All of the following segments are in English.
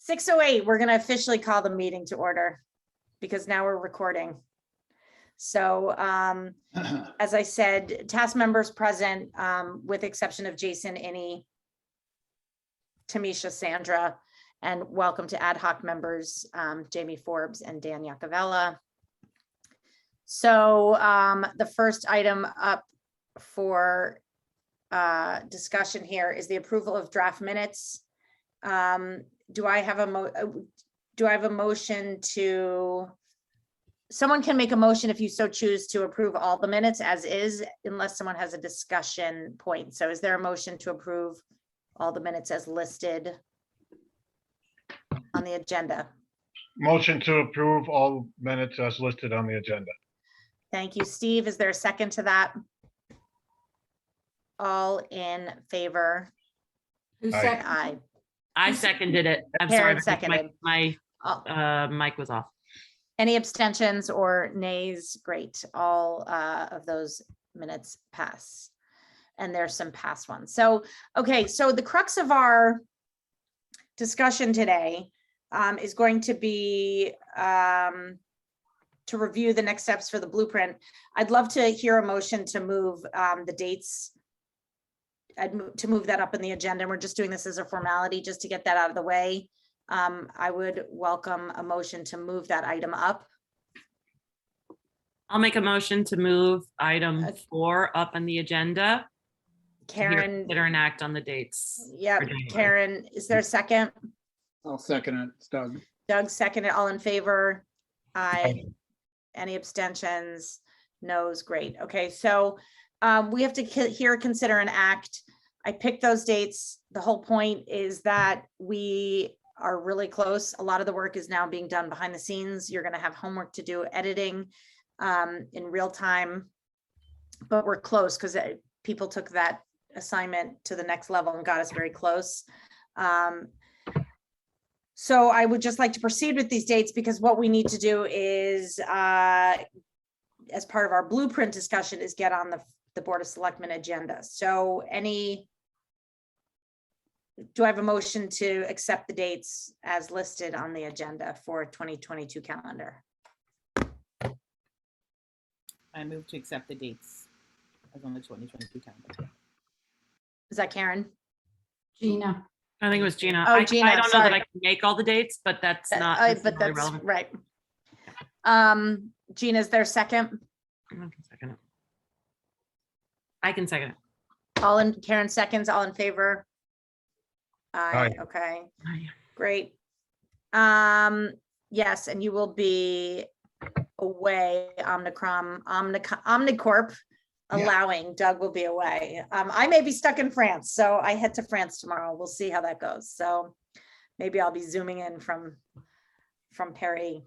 6:08, we're going to officially call the meeting to order because now we're recording. So as I said, task members present with exception of Jason, Innie, Tamisha, Sandra, and welcome to ad hoc members, Jamie Forbes and Dan Iacovella. So the first item up for discussion here is the approval of draft minutes. Do I have a motion to, someone can make a motion if you so choose to approve all the minutes as is, unless someone has a discussion point. So is there a motion to approve all the minutes as listed on the agenda? Motion to approve all minutes as listed on the agenda. Thank you, Steve. Is there a second to that? All in favor? Who Aye. seconded? Aye. I seconded it. I'm Karen sorry, seconded. my All- mic was off. Any abstentions or nays? Great. All of those minutes pass. And there's some past ones. So, okay, so the crux of our discussion today is going to be to review the next steps for the blueprint. I'd love to hear a motion to move the dates, to move that up in the agenda. We're just doing this as a formality just to get that out of the way. I would welcome a motion to move that item up. I'll make a motion to move item 4 up on the agenda. to hear, Karen, consider and act on the dates. yeah, for January. Karen, is there a second? I'll second it. It's Doug. Doug seconded. All in favor? Aye. Aye. Any abstentions? No's. Great. Okay, so we have to here consider and act. I picked those dates. The whole point is that we are really close. A lot of the work is now being done behind the scenes. You're going to have homework to do, editing in real time, but we're close because people took that assignment to the next level and got us very close. So I would just like to proceed with these dates because what we need to do is, as part of our blueprint discussion, is get on the Board of Selectmen agenda. So do I have a motion to accept the dates as listed on the agenda for 2022 calendar? I move to accept the dates as on the 2022 calendar. Is that Karen? Gina. I think it was Gina. Oh, I Gina, don't know that sorry. I can make all the dates, but that's not But necessarily that's relevant. right. Gina, is there a second? I can second it. I can second it. All in, Karen seconds, all in favor? Aye, Aye. okay, Aye. great. Yes, and you will be away, Omnicorp allowing. Doug will be away. I may be stuck in France, so I head to France tomorrow. We'll see how that goes. So maybe I'll be zooming in from Paris.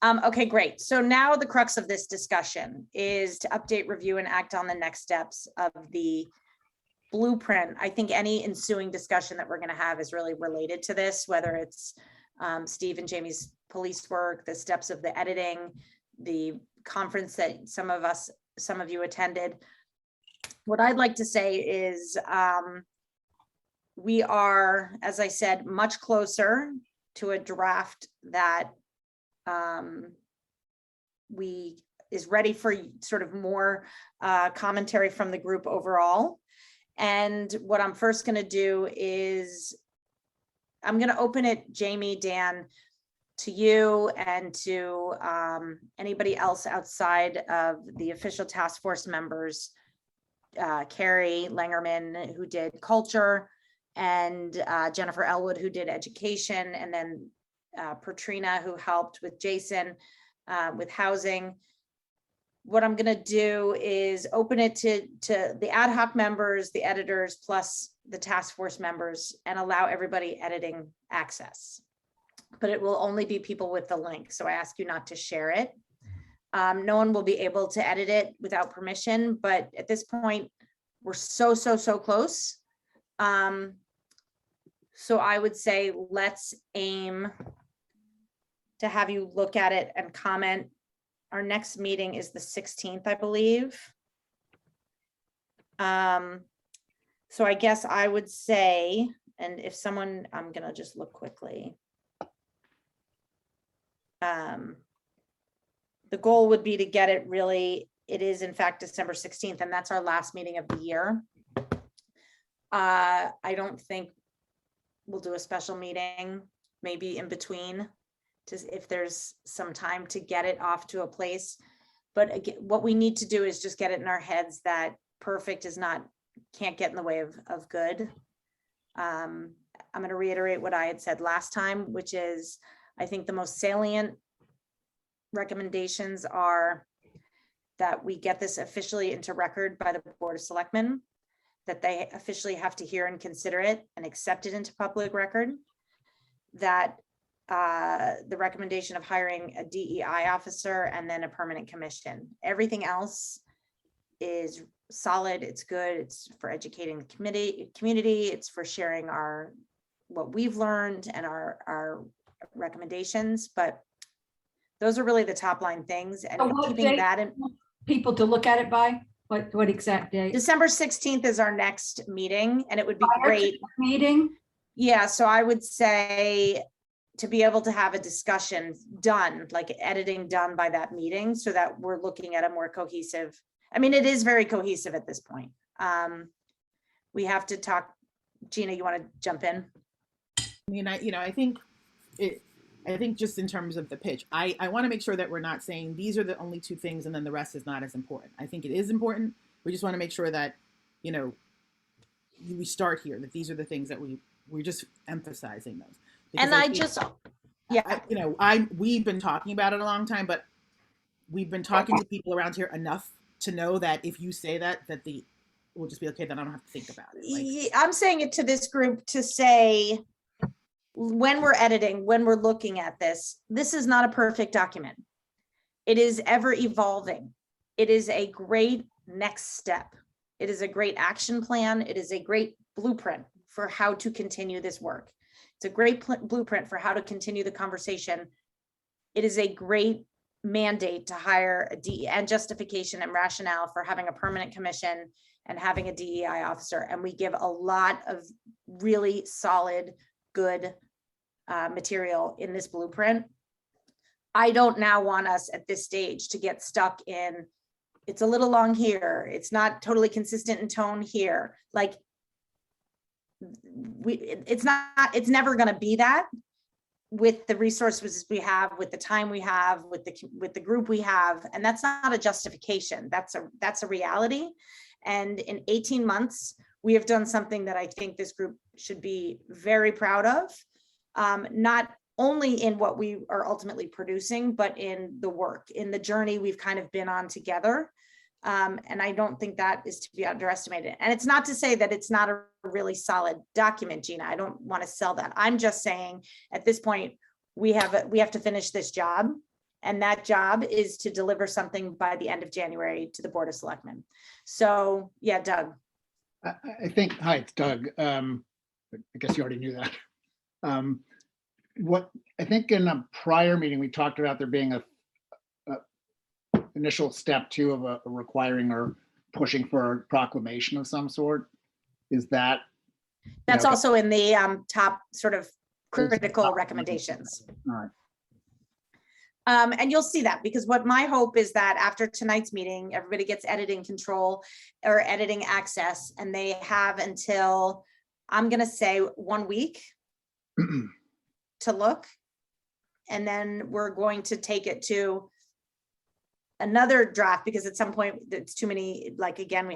Okay, great. So now the crux of this discussion is to update, review, and act on the next steps of the blueprint. I think any ensuing discussion that we're going to have is really related to this, whether it's Steve and Jamie's police work, the steps of the editing, the conference that some of you attended. What I'd like to say is we are, as I said, much closer to a draft that is ready for sort of more commentary from the group overall. And what I'm first going to do is I'm going to open it, Jamie, Dan, to you and to anybody else outside of the official task force members, Carrie Langerman, who did culture, and Jennifer Elwood, who did education, and then Patrina, who helped with Jason with housing. What I'm going to do is open it to the ad hoc members, the editors, plus the task force members, and allow everybody editing access. But it will only be people with the link. So I ask you not to share it. No one will be able to edit it without permission, but at this point, we're so close. So I would say, let's aim to have you look at it and comment. Our next meeting is the 16th, I believe. So I guess I would say, and if someone, I'm gonna just look quickly. The goal would be to get it really, it is in fact December 16th, and that's our last meeting of the year. I don't think we'll do a special meeting, maybe in between, just if there's some time to get it off to a place. But again, what we need to do is just get it in our heads that perfect is not, can't get in the way of good. I'm going to reiterate what I had said last time, which is, I think the most salient recommendations are that we get this officially into record by the Board of Selectmen, that they officially have to hear and consider it and accept it into public record, that the recommendation of hiring a DEI officer and then a permanent commission. Everything else is solid, it's good, it's for educating the community, it's for sharing what we've learned and our recommendations, but those are really the top line things, and So what keeping date that in. People to look at it by? What exact date? December 16th is our next meeting, and it would be Prior to great. the meeting? Yeah, so I would say to be able to have a discussion done, like editing done by that meeting, so that we're looking at a more cohesive, I mean, it is very cohesive at this point. We have to talk, Gina, you want to jump in? I mean, I think just in terms of the pitch, I want to make sure that we're not saying these are the only two things and then the rest is not as important. I think it is important. We just want to make sure that, we start here, that these are the things that we're just emphasizing those. Because we've been talking about it a long time, but we've been talking to people around here enough to know that if you say that we'll just be okay, then I don't have to think about it. I'm saying it to this group to say, when we're editing, when we're looking at this is not a perfect document. It is ever evolving. It is a great next step. It is a great action plan. It is a great blueprint for how to continue this work. It's a great blueprint for how to continue the conversation. It is a great mandate to hire a DE and justification and rationale for having a permanent commission and having a DEI officer. And we give a lot of really solid, good material in this blueprint. I don't now want us at this stage to get stuck in, it's a little long here, it's not totally consistent in tone here. Like, it's never going to be that with the resources we have, with the time we have, with the group we have. And that's not a justification. That's a reality. And in 18 months, we have done something that I think this group should be very proud of. Not only in what we are ultimately producing, but in the work, in the journey we've kind of been on together. And I don't think that is to be underestimated. And it's not to say that it's not a really solid document, Gina. I don't want to sell that. I'm just saying at this point, we have to finish this job. And that job is to deliver something by the end of January to the Board of Selectmen. So yeah, Doug. I think, hi, it's Doug. I guess you already knew that. What I think in a prior meeting, we talked about there being a initial step two of a requiring or pushing for a proclamation of some sort. Is that? That's also in the top sort of critical recommendations. All right. And you'll see that, because what my hope is that after tonight's meeting, everybody gets editing control or editing access, and they have until, I'm going to say 1 week to look. And then we're going to take it to another draft, because at some point it's too many, like, again,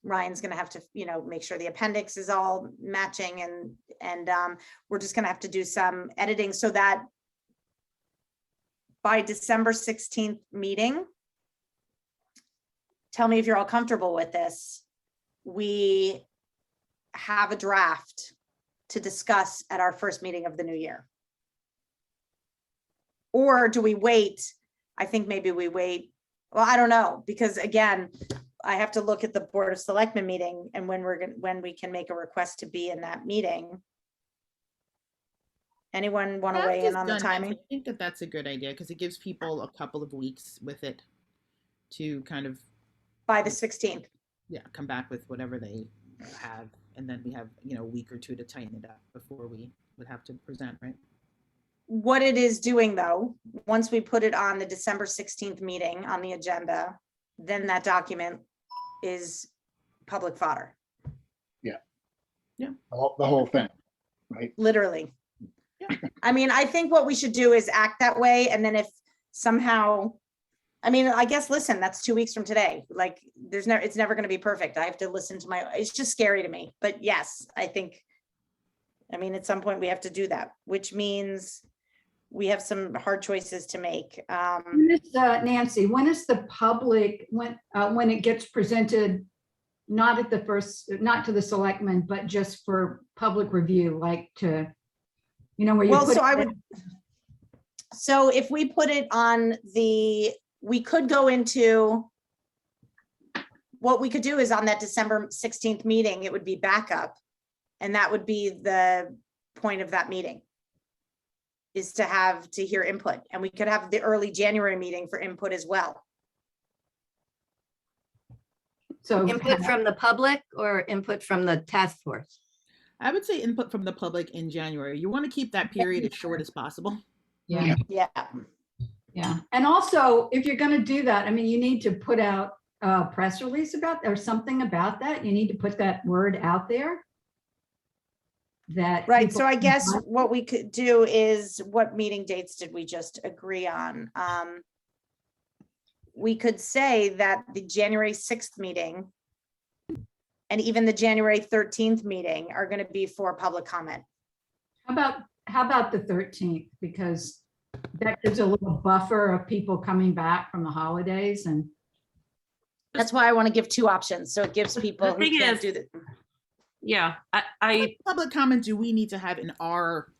Ryan's going to have to, make sure the appendix is all matching, and we're just going to have to do some editing so that by December 16th meeting, tell me if you're all comfortable with this, we have a draft to discuss at our first meeting of the new year. Or do we wait? I think maybe we wait. Well, I don't know, because again, I have to look at the Board of Selectmen meeting and when we can make a request to be in that meeting. Anyone want to weigh in on the timing? I think that's a good idea, because it gives people a couple of weeks with it to kind of, By the 16th. yeah, come back with whatever they have. And then we have, a week or two to tighten it up before we would have to present, right? what it is doing though, once we put it on the December 16th meeting on the agenda, then that document is public fodder, The whole thing, right? literally. Yeah. I mean, I think what we should do is act that way, and then if somehow, I mean, I guess, listen, that's 2 weeks from today. Like, it's never gonna be perfect. I have to listen to it's just scary to me. But yes, I think, I mean, at some point we have to do that, which means we have some hard choices to make. When is, Nancy, when is the public, when it gets presented, not at the first, not to the selectmen, but just for public review, like to, where you Well, put. so if we put it on we could go into, what we could do is on that December 16th meeting, it would be backup. And that would be the point of that meeting, is to hear input. And we could have the early January meeting for input as well. So Input from the public or input from the task force? I would say input from the public in January. You want to keep that period as short as possible. yeah, Yeah. yeah. And also, if you're going to do that, I mean, you need to put out a press release about, or something about that. You need to put that word out there. That Right. people So I can guess find. what we could do is, what meeting dates did we just agree on? We could say that the January 6th meeting and even the January 13th meeting are going to be for public comment. How about the 13th? Because that gives a little buffer of people coming back from the holidays, and That's why I want to give two options. So it gives people who thing can't is- do that. Yeah, What public comment do we need to have in our,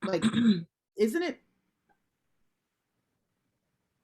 like, isn't it?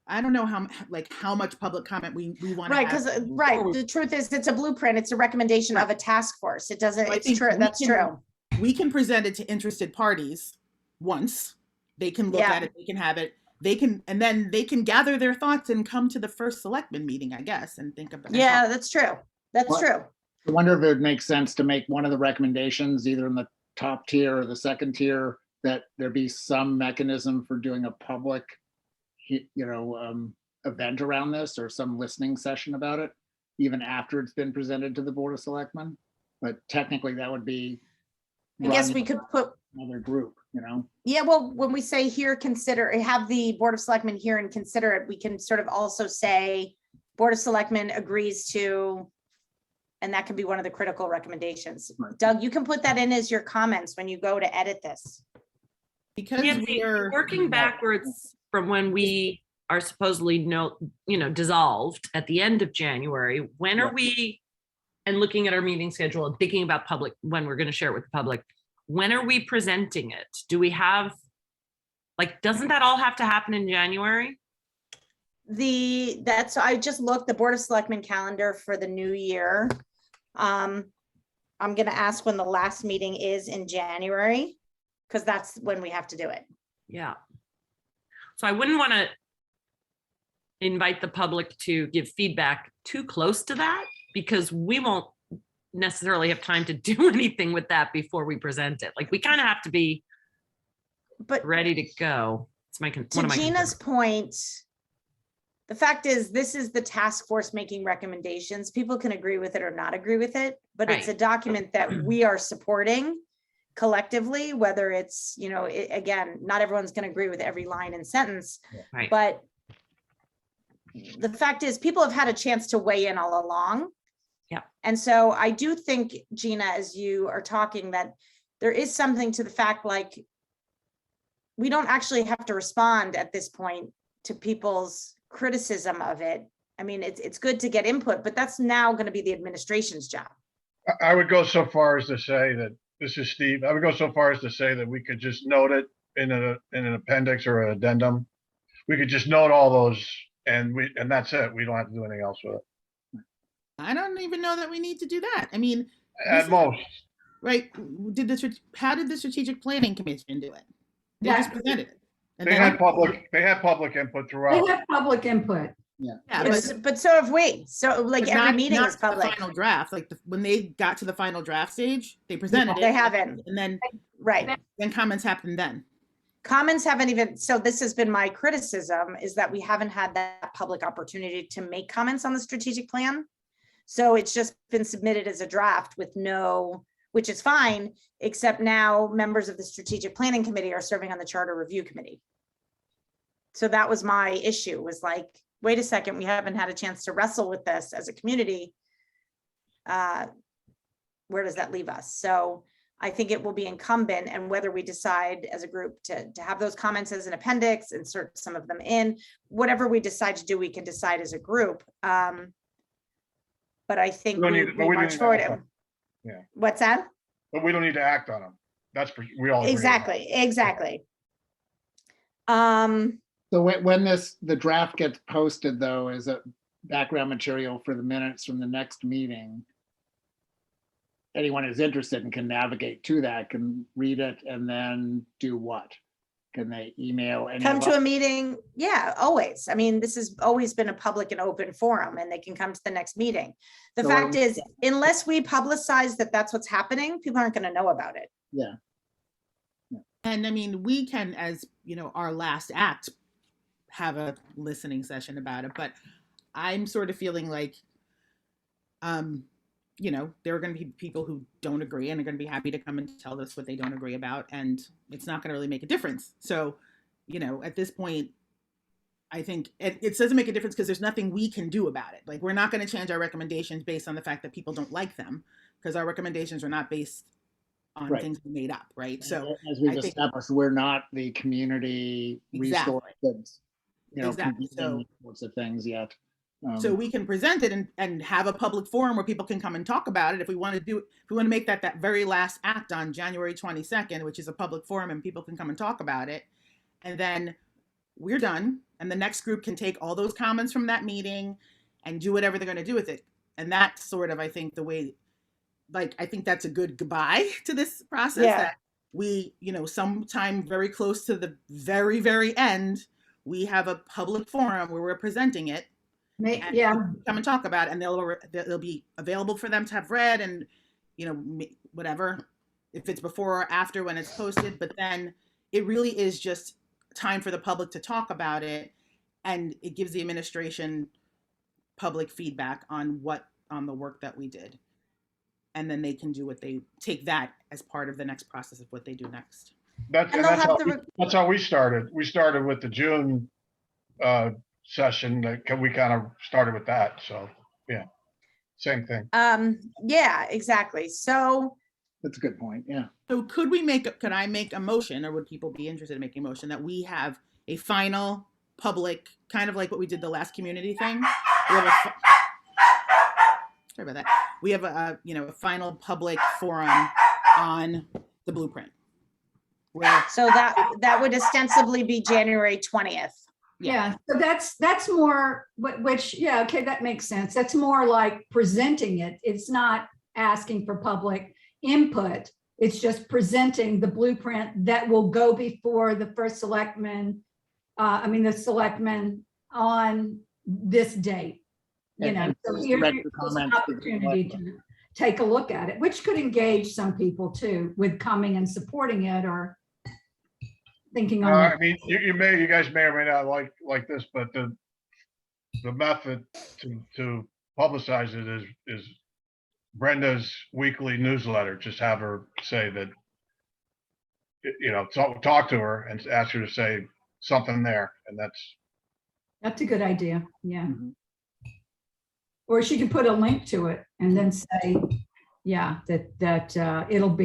I don't know how much public comment we want to Right, have. because, before we- the truth is, it's a blueprint. It's a recommendation of a task force. It doesn't, So I it's think true, we that's can- true. We can present it to interested parties once. They can look Yeah. at it, they can have it, and then they can gather their thoughts and come to the first selectman meeting, I guess, and think about. Yeah, that's true. That's What? true. I wonder if it would make sense to make one of the recommendations, either in the top tier or the second tier, that there be some mechanism for doing a public, event around this, or some listening session about it, even after it's been presented to the Board of Selectmen. But technically, that would be I guess run we could put, another group, yeah, well, when we say here, have the Board of Selectmen here and consider it, we can sort of also say, Board of Selectmen agrees to, and that can be one of the critical recommendations. Right. Doug, you can put that in as your comments when you go to edit this. Because Nancy, we're working backwards from when we are supposedly dissolved at the end of January, when are Right. we, and looking at our meeting schedule and thinking about when we're going to share it with the public, when are we presenting it? Do we have, doesn't that all have to happen in January? I just looked, the Board of Selectmen calendar for the new year. I'm gonna ask when the last meeting is in January, because that's when we have to do it. Yeah. So I wouldn't want to invite the public to give feedback too close to that, because we won't necessarily have time to do anything with that before we present it. We kind of have to be But ready to go. It's one to of my Gina's concerns. point, the fact is, this is the task force making recommendations. People can agree with it or not agree with it, but it's a Right. document that we are supporting collectively, whether it's, again, not everyone's gonna agree with every line and sentence, Right. but the fact is, people have had a chance to weigh in all along. Yeah. And so I do think, Gina, as you are talking, that there is something to the fact, we don't actually have to respond at this point to people's criticism of it. I mean, it's good to get input, but that's now going to be the administration's job. I would go so far as to say that, this is Steve, I would go so far as to say that we could just note it in an appendix or an addendum. We could just note all those, and that's it. We don't have to do anything else with it. I don't even know that we need to do that. I mean, At most. right? How did the strategic planning commission do it? They just presented it. And They then- had public input they throughout. have public input. yeah, But so have we. So but every not- meeting not is to the public. Final draft, when they got to the final draft stage, they presented it. They haven't. And then Right. comments happened then. comments haven't even, so this has been my criticism, is that we haven't had that public opportunity to make comments on the strategic plan. So it's just been submitted as a draft with no, which is fine, except now members of the strategic planning committee are serving on the charter review committee. So that was my issue, was like, wait a second, we haven't had a chance to wrestle with this as a community. Where does that leave us? So I think it will be incumbent, and whether we decide as a group to have those comments as an appendix, insert some of them in, whatever we decide to do, we can decide as a group. But I think We don't we need- but we march need to forward. act on- yeah. What's that? But we don't need to act on them. That's, we all agree on that. Exactly. So when the draft gets posted though, as a background material for the minutes from the next meeting, anyone who's interested and can navigate to that can read it and then do what? Can they email any Come of to a us? meeting. Yeah, always. I mean, this has always been a public and open forum, and they can come to the next meeting. The So fact is, unless we publicize that that's what's happening, people aren't going to know about it. Yeah. And I mean, we can, as you know, our last act, have a listening session about it. But I'm sort of feeling like, you know, there are going to be people who don't agree and are going to be happy to come and tell us what they don't agree about. And it's not going to really make a difference. So, you know, at this point, I think it doesn't make a difference because there's nothing we can do about it. Like, we're not going to change our recommendations based on the fact that people don't like them, because our recommendations are not based on Right. things we made up, right? So as we've I think- established, we're not the community Exactly. resource that's, you know, Exactly. convening these sorts of things yet. So we can present it and have a public forum where people can come and talk about it. If we want to do, if we want to make that very last act on January 22nd, which is a public forum and people can come and talk about it. And then we're done. And the next group can take all those comments from that meeting and do whatever they're going to do with it. And that's sort of, I think, the way, like, I think that's a good goodbye to this process. Yeah. That we, you know, sometime very close to the very, very end, we have a public forum where we're presenting it. And Yeah, come and talk about it, and they'll be available for them to have read, and you know, whatever, if it's before or after when it's posted. But then it really is just time for the public to talk about it, and it gives the administration public feedback on the work that we did, and then they can do what they take that as part of the next process of what they do next. That's, And and they'll that's have how, the that's how we started. We started with the June session. We kind of started with that. So, yeah, same thing. Yeah, exactly. So That's a good point. Yeah. So could I make a motion, or would people be interested in making a motion that we have a final public, kind of like what we did the last community thing? We have sorry about that. We have a final public forum on the blueprint. Where, so that would ostensibly be January 20th. yeah. So that's more, which, yeah, okay, that makes sense. That's more like presenting it. It's not asking for public input. It's just presenting the blueprint that will go before the first selectman, the selectmen on this date. You know, And so just here's direct an the comments to the opportunity to take a look at it, which could engage some people too with coming and supporting it or thinking on I it. mean, you guys may or may not like this, but the method to publicize it is Brenda's weekly newsletter. Just have her say that, you know, talk to her and ask her to say something there, and That's a good idea. Yeah. Mhm. Or she can put a link to it and then say, yeah, that it'll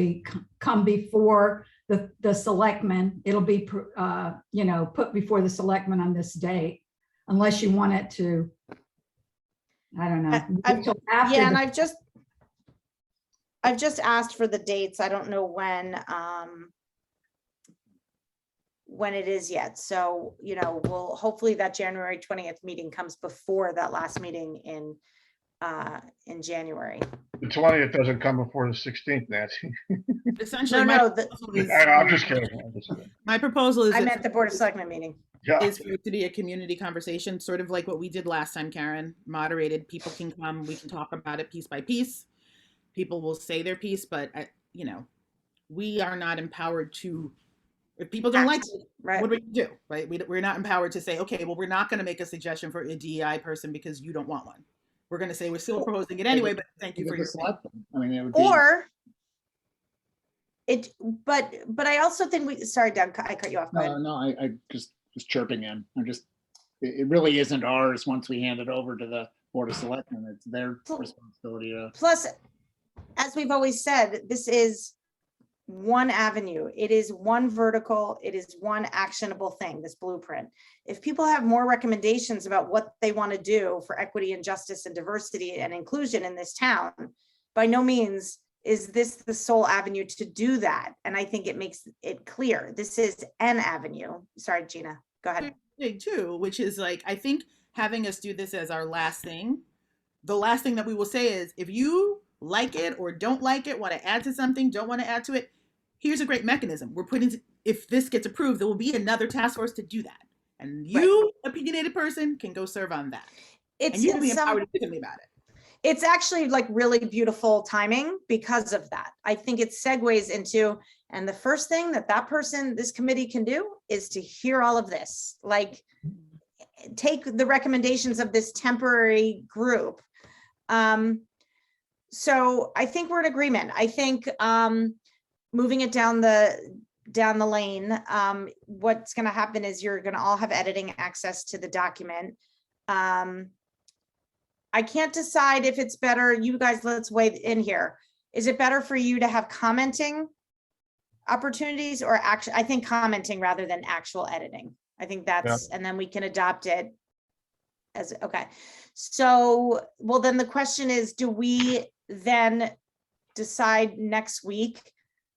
come before the selectmen. It'll be, put before the selectmen on this date, unless you want it to, I don't know. wait till after Yeah, and the- I've just asked for the dates. I don't know when it is yet. So, you know, hopefully that January 20th meeting comes before that last meeting in January. the 20th doesn't come before the 16th, Nancy. essentially, No, I'm just kidding. my proposal is I that meant the Board of Selectmen meeting. Yeah, is for it to be a community conversation, sort of like what we did last time, Karen, moderated. People can come, we can talk about it piece by piece. People will say their piece, but we are not empowered to, If people don't like act, it, right? what do we do, right? We're not empowered to say, okay, well, we're not going to make a suggestion for a DEI person because you don't want one. We're going to say we're still proposing it anyway, but thank you for your opinion. I mean, it would be. Or it, but I also think sorry, Doug, I cut you off. Go ahead. No, I just was chirping in. It really isn't ours once we hand it over to the Board of Selectmen. It's their responsibility to. Plus, as we've always said, this is one avenue. It is one vertical. It is one actionable thing, this blueprint. If people have more recommendations about what they want to do for equity and justice and diversity and inclusion in this town, by no means is this the sole avenue to do that. And I think it makes it clear. This is an avenue. Sorry, Gina, go ahead. Big too, which is like, I think having us do this as our last thing, the last thing that we will say is, if you like it or don't like it, want to add to something, don't want to add to it, here's a great mechanism. We're putting, if this gets approved, there will be another task force to do that. And you, opinionated person, can go serve on that. It's and you'll be in empowered to do something about it. It's actually like really beautiful timing because of that. I think it segues into, and the first thing that person, this committee can do is to hear all of this, like take the recommendations of this temporary group. So I think we're in agreement. I think moving it down the lane, what's going to happen is you're going to all have editing access to the document. I can't decide if it's better. You guys, let's weigh in here. Is it better for you to have commenting opportunities or actually, I think commenting rather than actual editing. I think that's, and then we can adopt it as, okay. So, well, then the question is, do we then decide next week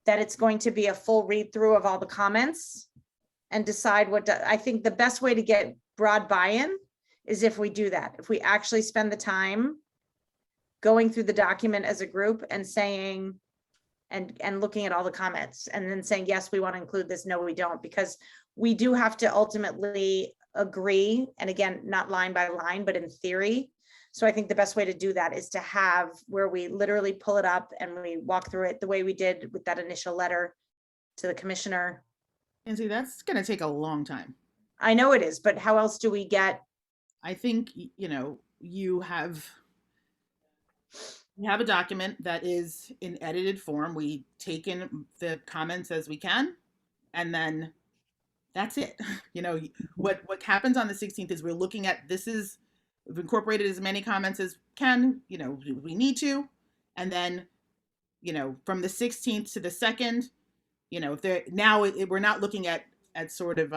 that it's going to be a full read through of all the comments and decide what, I think the best way to get broad buy-in is if we do that, if we actually spend the time going through the document as a group and saying, and looking at all the comments and then saying, yes, we want to include this, no, we don't, because we do have to ultimately agree. And again, not line by line, but in theory. So I think the best way to do that is to have where we literally pull it up and we walk through it the way we did with that initial letter to the commissioner. And see, that's going to take a long time. I know it is, but how else do we get? I think, you have a document that is in edited form. We take in the comments as we can, and then that's it. What happens on the 16th is we're looking at, we've incorporated as many comments as can, we need to. And then, from the 16th to the 2nd, if they're now, we're not looking at sort of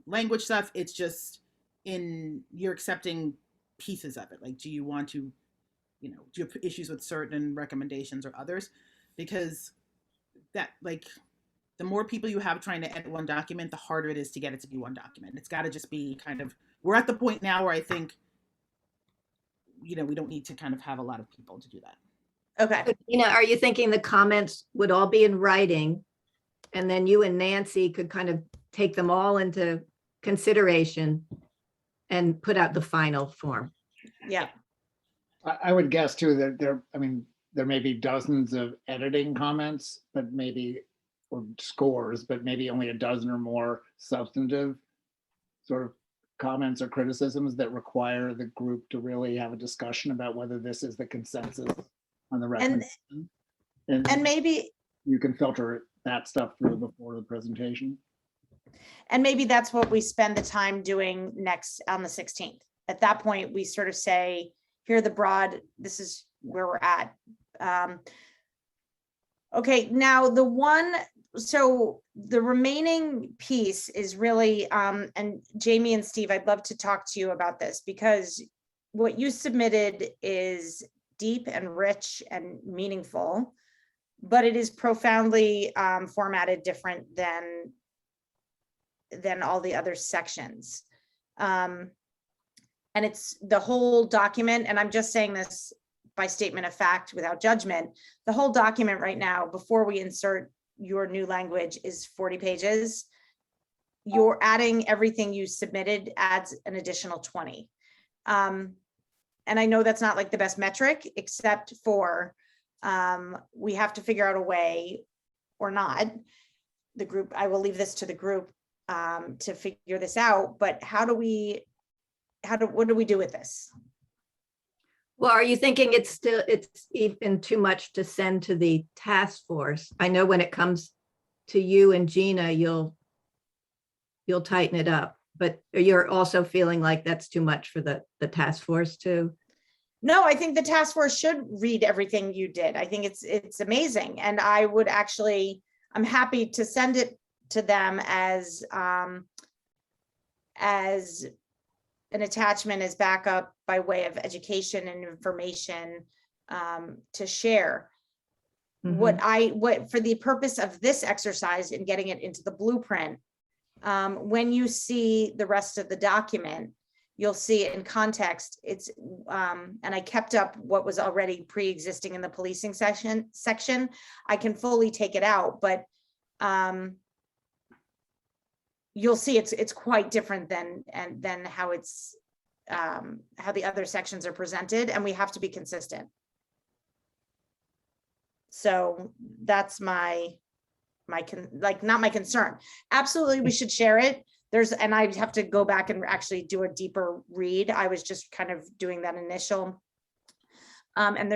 language stuff. It's just you're accepting pieces of it. Like, do you want to, do you have issues with certain recommendations or others? Because that, like, the more people you have trying to edit one document, the harder it is to get it to be one document. It's got to just be kind of, we're at the point now where I think, we don't need to kind of have a lot of people to do that. Okay. Are you thinking the comments would all be in writing and then you and Nancy could kind of take them all into consideration and put out the final form? Yeah. I would guess too that there may be dozens of editing comments, but maybe, or scores, but maybe only a dozen or more substantive sort of comments or criticisms that require the group to really have a discussion about whether this is the consensus on the recommendation. And maybe you can filter that stuff through before the presentation. And maybe that's what we spend the time doing next on the 16th. At that point, we sort of say, here are the broad, this is where we're at. Okay, now so the remaining piece is really, and Jamie and Steve, I'd love to talk to you about this because what you submitted is deep and rich and meaningful, but it is profoundly formatted different than all the other sections. And it's the whole document, and I'm just saying this by statement of fact without judgment, the whole document right now, before we insert your new language, is 40 pages. You're adding everything you submitted adds an additional 20. And I know that's not like the best metric, except for we have to figure out a way or not the group, I will leave this to the group to figure this out, but what do we do with this? Well, are you thinking it's even too much to send to the task force? I know when it comes to you and Gina, you'll tighten it up, but you're also feeling like that's too much for the task force too? No, I think the task force should read everything you did. I think it's amazing. And I would actually, I'm happy to send it to them as an attachment, as backup by way of education and information to share. What for the purpose of this exercise and getting it into the blueprint, when you see the rest of the document, you'll see it in context. It's and I kept up what was already pre-existing in the policing section. I can fully take it out, but you'll see it's quite different than how it's how the other sections are presented, and we have to be consistent. So that's not my concern. Absolutely, we should share it. And I have to go back and actually do a deeper read. I was just kind of doing that initial. And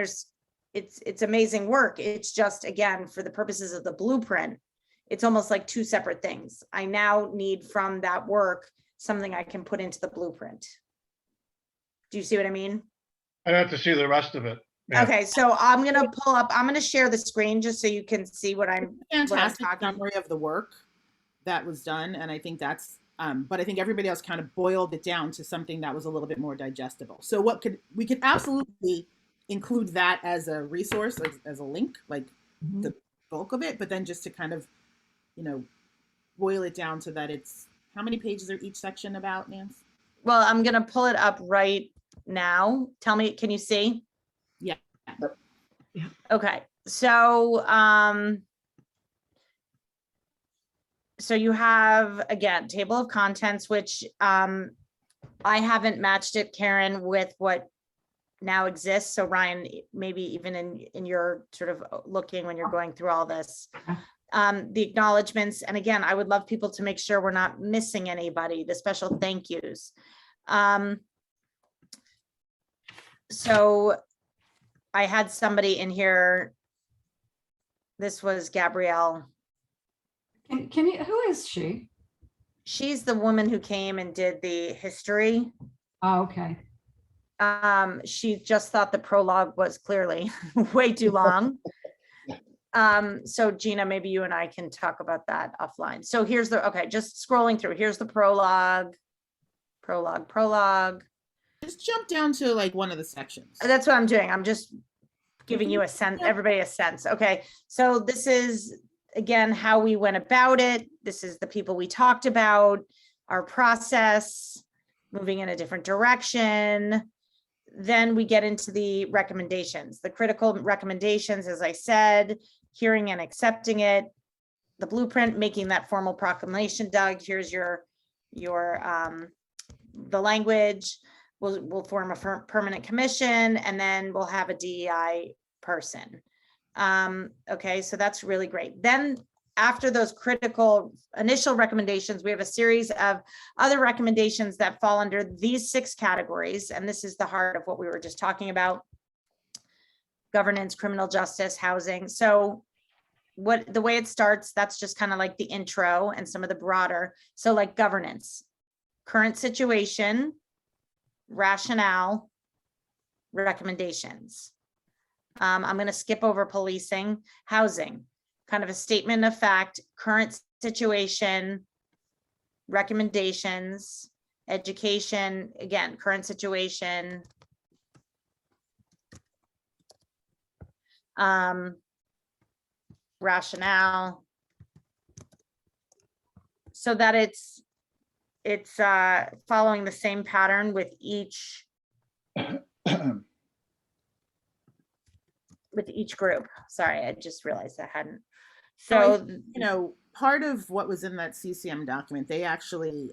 it's amazing work. It's just, again, for the purposes of the blueprint, it's almost like two separate things. I now need from that work something I can put into the blueprint. Do you see what I mean? I'd have to see the rest of it. Yeah. Okay, so I'm gonna share the screen just so you can see what I'm Fantastic talking. summary of the work that was done, and I think that's but I think everybody else kind of boiled it down to something that was a little bit more digestible. So we could absolutely include that as a resource, as a link, like the bulk of it, but then just to kind of, boil it down so that it's, how many pages are each section about, Nance? Well, I'm gonna pull it up right now. Tell me, can you see? Yeah. Okay, so so you have, again, table of contents, which I haven't matched it, Karen, with what now exists. So Ryan, maybe even in your sort of looking when you're going through all this, the acknowledgements. And again, I would love people to make sure we're not missing anybody, the special thank yous. So I had somebody in here. This was Gabrielle. Can you, who is she? She's the woman who came and did the history. Oh, okay. She just thought the prologue was clearly way too long. So Gina, maybe you and I can talk about that offline. So here's okay, just scrolling through. Here's the prologue. Just jump down to like one of the sections. That's what I'm doing. I'm just giving you a sense, everybody a sense. Okay, so this is, again, how we went about it. This is the people we talked about, our process, moving in a different direction. Then we get into the recommendations, the critical recommendations, as I said, hearing and accepting it, the blueprint, making that formal proclamation. Doug, here's your the language. We'll form a permanent commission, and then we'll have a DEI person. Okay, so that's really great. Then after those critical initial recommendations, we have a series of other recommendations that fall under these 6 categories. And this is the heart of what we were just talking about: governance, criminal justice, housing. So the way it starts, that's just kind of like the intro and some of the broader. So like governance, current situation, rationale, recommendations. I'm going to skip over policing. Housing, kind of a statement of fact, current situation, recommendations. Education, again, current situation. Rationale. So that it's following the same pattern with each group. Sorry, I just realized I hadn't. So, part of what was in that CCM document, they actually,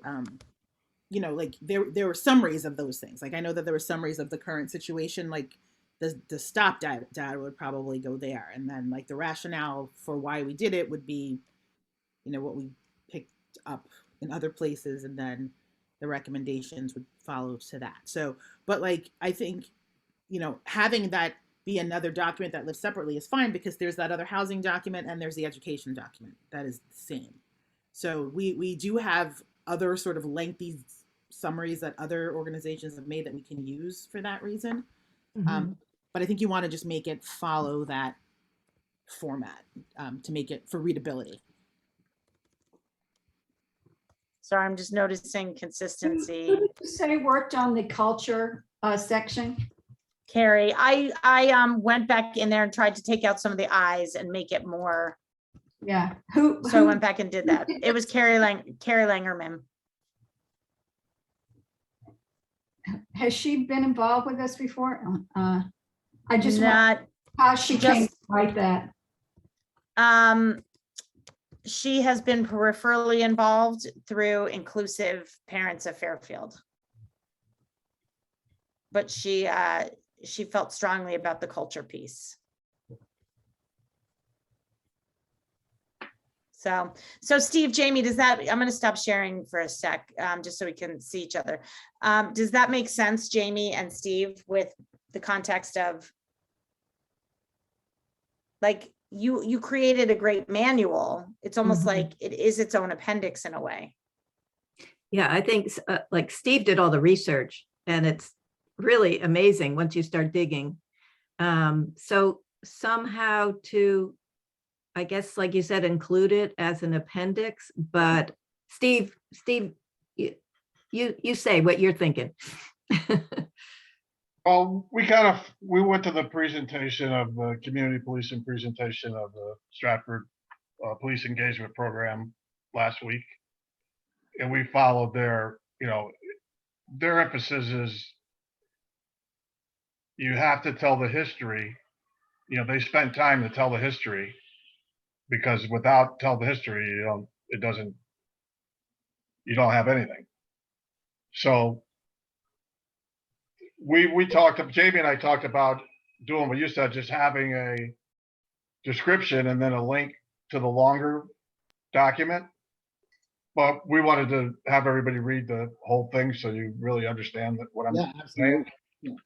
like there were summaries of those things. Like I know that there were summaries of the current situation, like the stop data would probably go there. And then like the rationale for why we did it would be what we picked up in other places, and then the recommendations would follow to that. So, but like, I think, having that be another document that lives separately is fine, because there's that other housing document and there's the education document that is the same. So we do have other sort of lengthy summaries that other organizations have made that we can use for that reason. But I think you want to just make it follow that format to make it for readability. Sorry, I'm just noticing Who consistency. did you say worked on the culture section? Carrie, I went back in there and tried to take out some of the I's and make it more. Yeah. So I went back and did that. It was Carrie Langerman. Has she been involved with us before? I just want Not, how she came just- to write that. she has been peripherally involved through Inclusive Parents of Fairfield. But she felt strongly about the culture piece. So Steve, Jamie, does that, I'm going to stop sharing for a sec, just so we can see each other. Does that make sense, Jamie and Steve, with the context of, like, you created a great manual. It's almost like it is its own appendix in a way. Yeah, I think like Steve did all the research, and it's really amazing once you start digging. So somehow to, I guess, like you said, include it as an appendix, but Steve, you say what you're thinking. Well, we went to the presentation of the community policing presentation of the Stratford Police Engagement Program last week. And we followed their emphasis is you have to tell the history. They spent time to tell the history, because without tell the history, you don't have anything. So Jamie and I talked about doing what you said, just having a description and then a link to the longer document. But we wanted to have everybody read the whole thing so you really understand what I'm Yeah, saying. absolutely.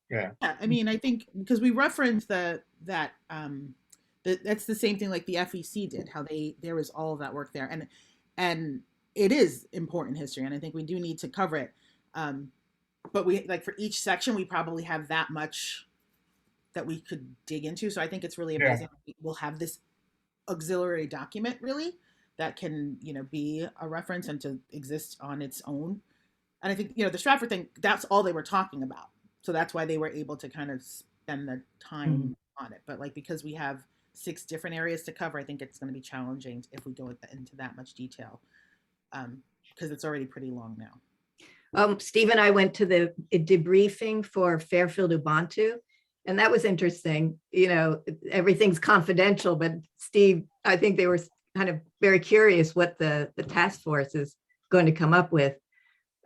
Yeah, I mean, I think because we referenced that's the same thing like the FEC did, how there was all of that work there, and it is important history, and I think we do need to cover it. But we, like, for each section, we probably have that much that we could dig into. So I think it's really amazing. We'll have this auxiliary document really that can, be a reference and to exist on its own. And I think, the Stratford thing, that's all they were talking about. So that's why they were able to kind of spend the time on it. But like, because we have 6 different areas to cover, I think it's going to be challenging if we go into that much detail, because it's already pretty long now. Steve and I went to the debriefing for Fairfield Ubuntu, and that was interesting. Everything's confidential, but Steve, I think they were kind of very curious what the task force is going to come up with.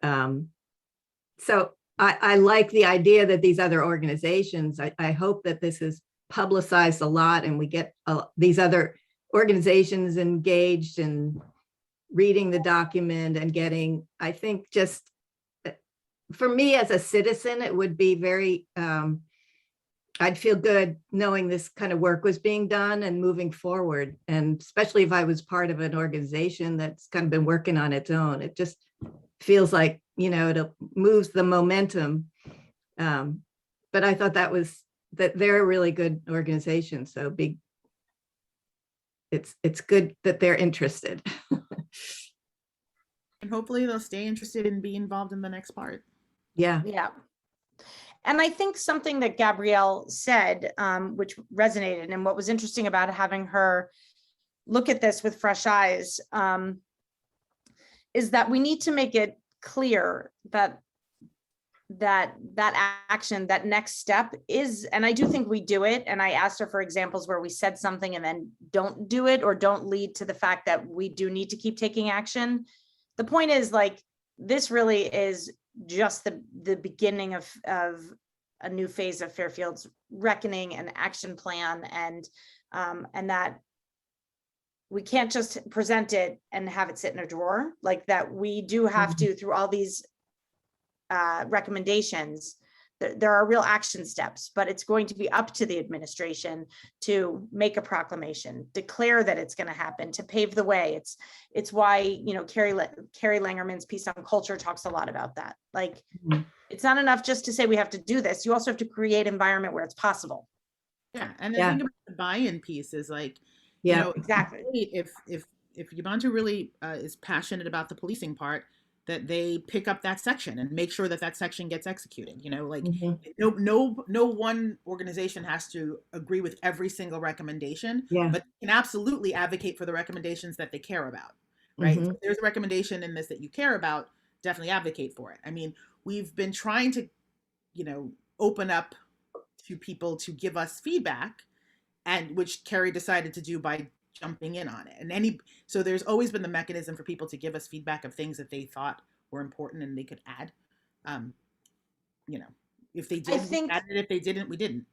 So I like the idea that these other organizations, I hope that this is publicized a lot and we get these other organizations engaged in reading the document and getting, I think, just for me as a citizen, it would be very, I'd feel good knowing this kind of work was being done and moving forward. And especially if I was part of an organization that's kind of been working on its own, it just feels like, it moves the momentum. But I thought that they're a really good organization. So it's good that they're interested. And hopefully they'll stay interested and be involved in the next part. Yeah. Yeah. And I think something that Gabrielle said, which resonated, and what was interesting about having her look at this with fresh eyes, is that we need to make it clear that action, that next step is, and I do think we do it. And I asked her for examples where we said something and then don't do it, or don't lead to the fact that we do need to keep taking action. The point is, like, this really is just the beginning of a new phase of Fairfield's reckoning and action plan, and that we can't just present it and have it sit in a drawer like that. We do have to, through all these recommendations, there are real action steps, but it's going to be up to the administration to make a proclamation, declare that it's going to happen, to pave the way. It's why, you know, Carrie Langerman's piece on culture talks a lot about that. Like, it's not enough just to say we have to do this. You also have to create environment where it's possible. Yeah, and Yeah. I think about the buy-in piece is like, Yeah. you know, Exactly. if Ubuntu really is passionate about the policing part, that they pick up that section and make sure that that section gets executed. You know, like Mhm. no one organization has to agree with every single recommendation, Yeah. but can absolutely advocate for the recommendations that they care about. Right? Mhm. So if there's a recommendation in this that you care about, definitely advocate for it. I mean, we've been trying to, you know, open up to people to give us feedback, and which Carrie decided to do by jumping in on it. And so there's always been the mechanism for people to give us feedback of things that they thought were important and they could add. You know, if they did, we added it. If they didn't, we didn't.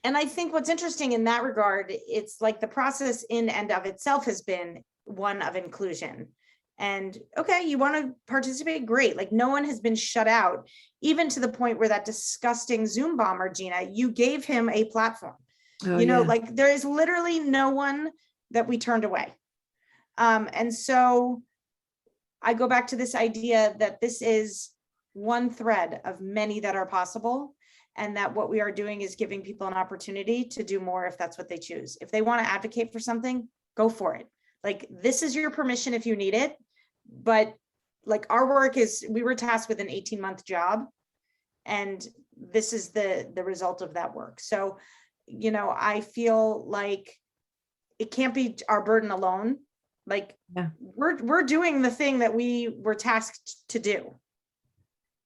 And I think what's interesting in that regard, it's like the process in and of itself has been one of inclusion. And okay, you want to participate, great. Like, no one has been shut out, even to the point where that disgusting Zoom bomber, Gina, you gave him a platform. Oh, You know, yeah. like, there is literally no one that we turned away. And so I go back to this idea that this is one thread of many that are possible, and that what we are doing is giving people an opportunity to do more if that's what they choose. If they want to advocate for something, go for it. Like, this is your permission if you need it. But like, our work is, we were tasked with an 18-month job, and this is the result of that work. So, you know, I feel like it can't be our burden alone. Like, Yeah. we're doing the thing that we were tasked to do.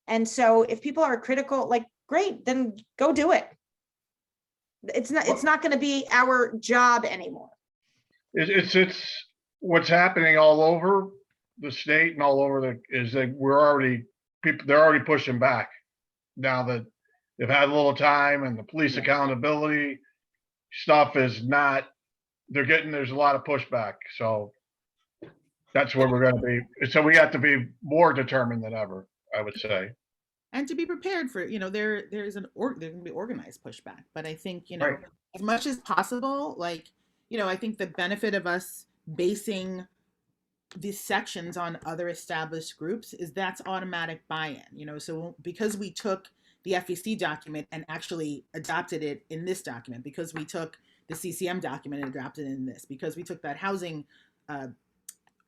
And so if people are critical, like, great, then go do it. It's not going to be our job anymore. It's what's happening all over the state and all over is that they're already pushing back now that they've had a little time, and the police accountability stuff is not, there's a lot of pushback. So that's where we're going to be. So we have to be more determined than ever, I would say. And to be prepared for, you know, there's going to be organized pushback. But I think, you know, Right. as much as possible, like, you know, I think the benefit of us basing these sections on other established groups is that's automatic buy-in, you know. So because we took the FEC document and actually adopted it in this document, because we took the CCM document and adopted it in this, because we took that housing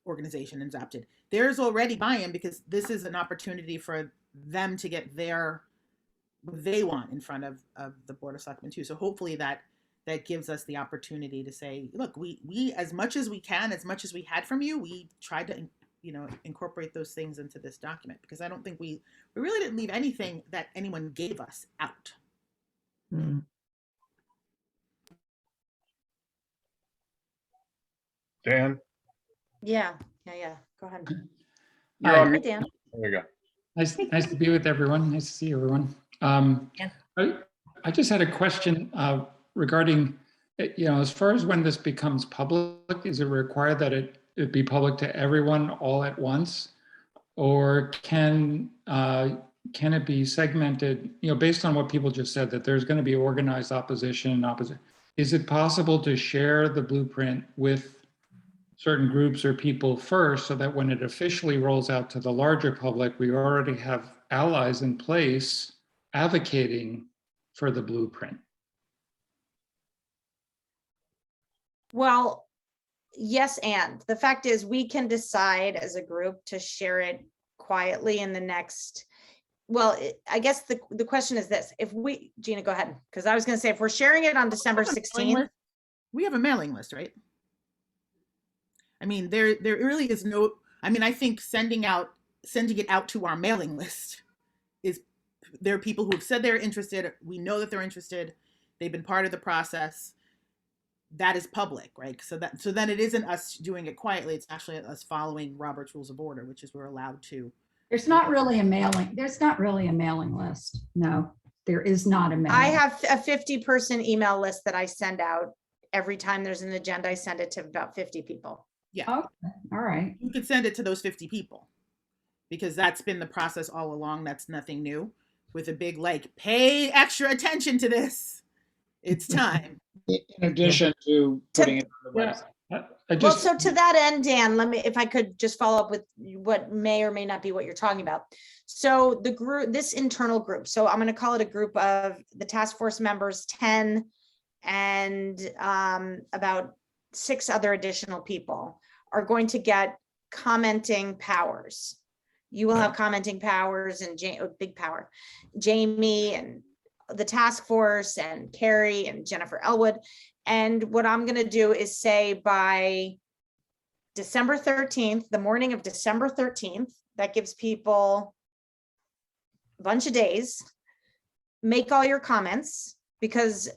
organization and adopted, there's already buy-in, because this is an opportunity for them to get what they want in front of the Board of Selectmen too. So hopefully that gives us the opportunity to say, look, we as much as we can, as much as we had from you, we tried to, you know, incorporate those things into this document, because I don't think we really didn't leave anything that anyone gave us out. Mm. Dan? Yeah. Go ahead. You're Hi. on Hi, mute. Dan. There you go. Nice to be with everyone. Nice to see everyone. Yeah. I just had a question regarding, you know, as far as when this becomes public, is it required that it be public to everyone all at once? Or can it be segmented, you know, based on what people just said, that there's going to be organized opposition? Is it possible to share the blueprint with certain groups or people first, so that when it officially rolls out to the larger public, we already have allies in place advocating for the blueprint? Well, yes, and the fact is, we can decide as a group to share it quietly in the next, well, I guess the question is this: if we, Gina, go ahead, because I was going to say, if we're sharing it on December 16th, we have a mailing list, right? I mean, there really is no, I mean, I think sending it out to our mailing list is, there are people who have said they're interested. We know that they're interested. They've been part of the process. That is public, right? So then it isn't us doing it quietly. It's actually us following Robert's Rules of Order, which is we're allowed to. There's not really a mailing list. No, there is not a mailing. I have a 50-person email list that I send out every time there's an agenda, I send it to about 50 people. Yeah, Okay, all right. you could send it to those 50 people because that's been the process all along. That's nothing new with a big, like, pay extra attention to this. It's time. In addition to putting it on the Yeah, website. I Well, just, so to that end, Dan, let me, if I could just follow up with what may or may not be what you're talking about. So the group, this internal group, so I'm going to call it a group of the task force members, 10 and about 6 other additional people are going to get commenting powers. You will have commenting powers and big power, Jamie and the task force and Carrie and Jennifer Elwood. And what I'm going to do is say by December 13th, the morning of December 13th, that gives people a bunch of days, make all your comments because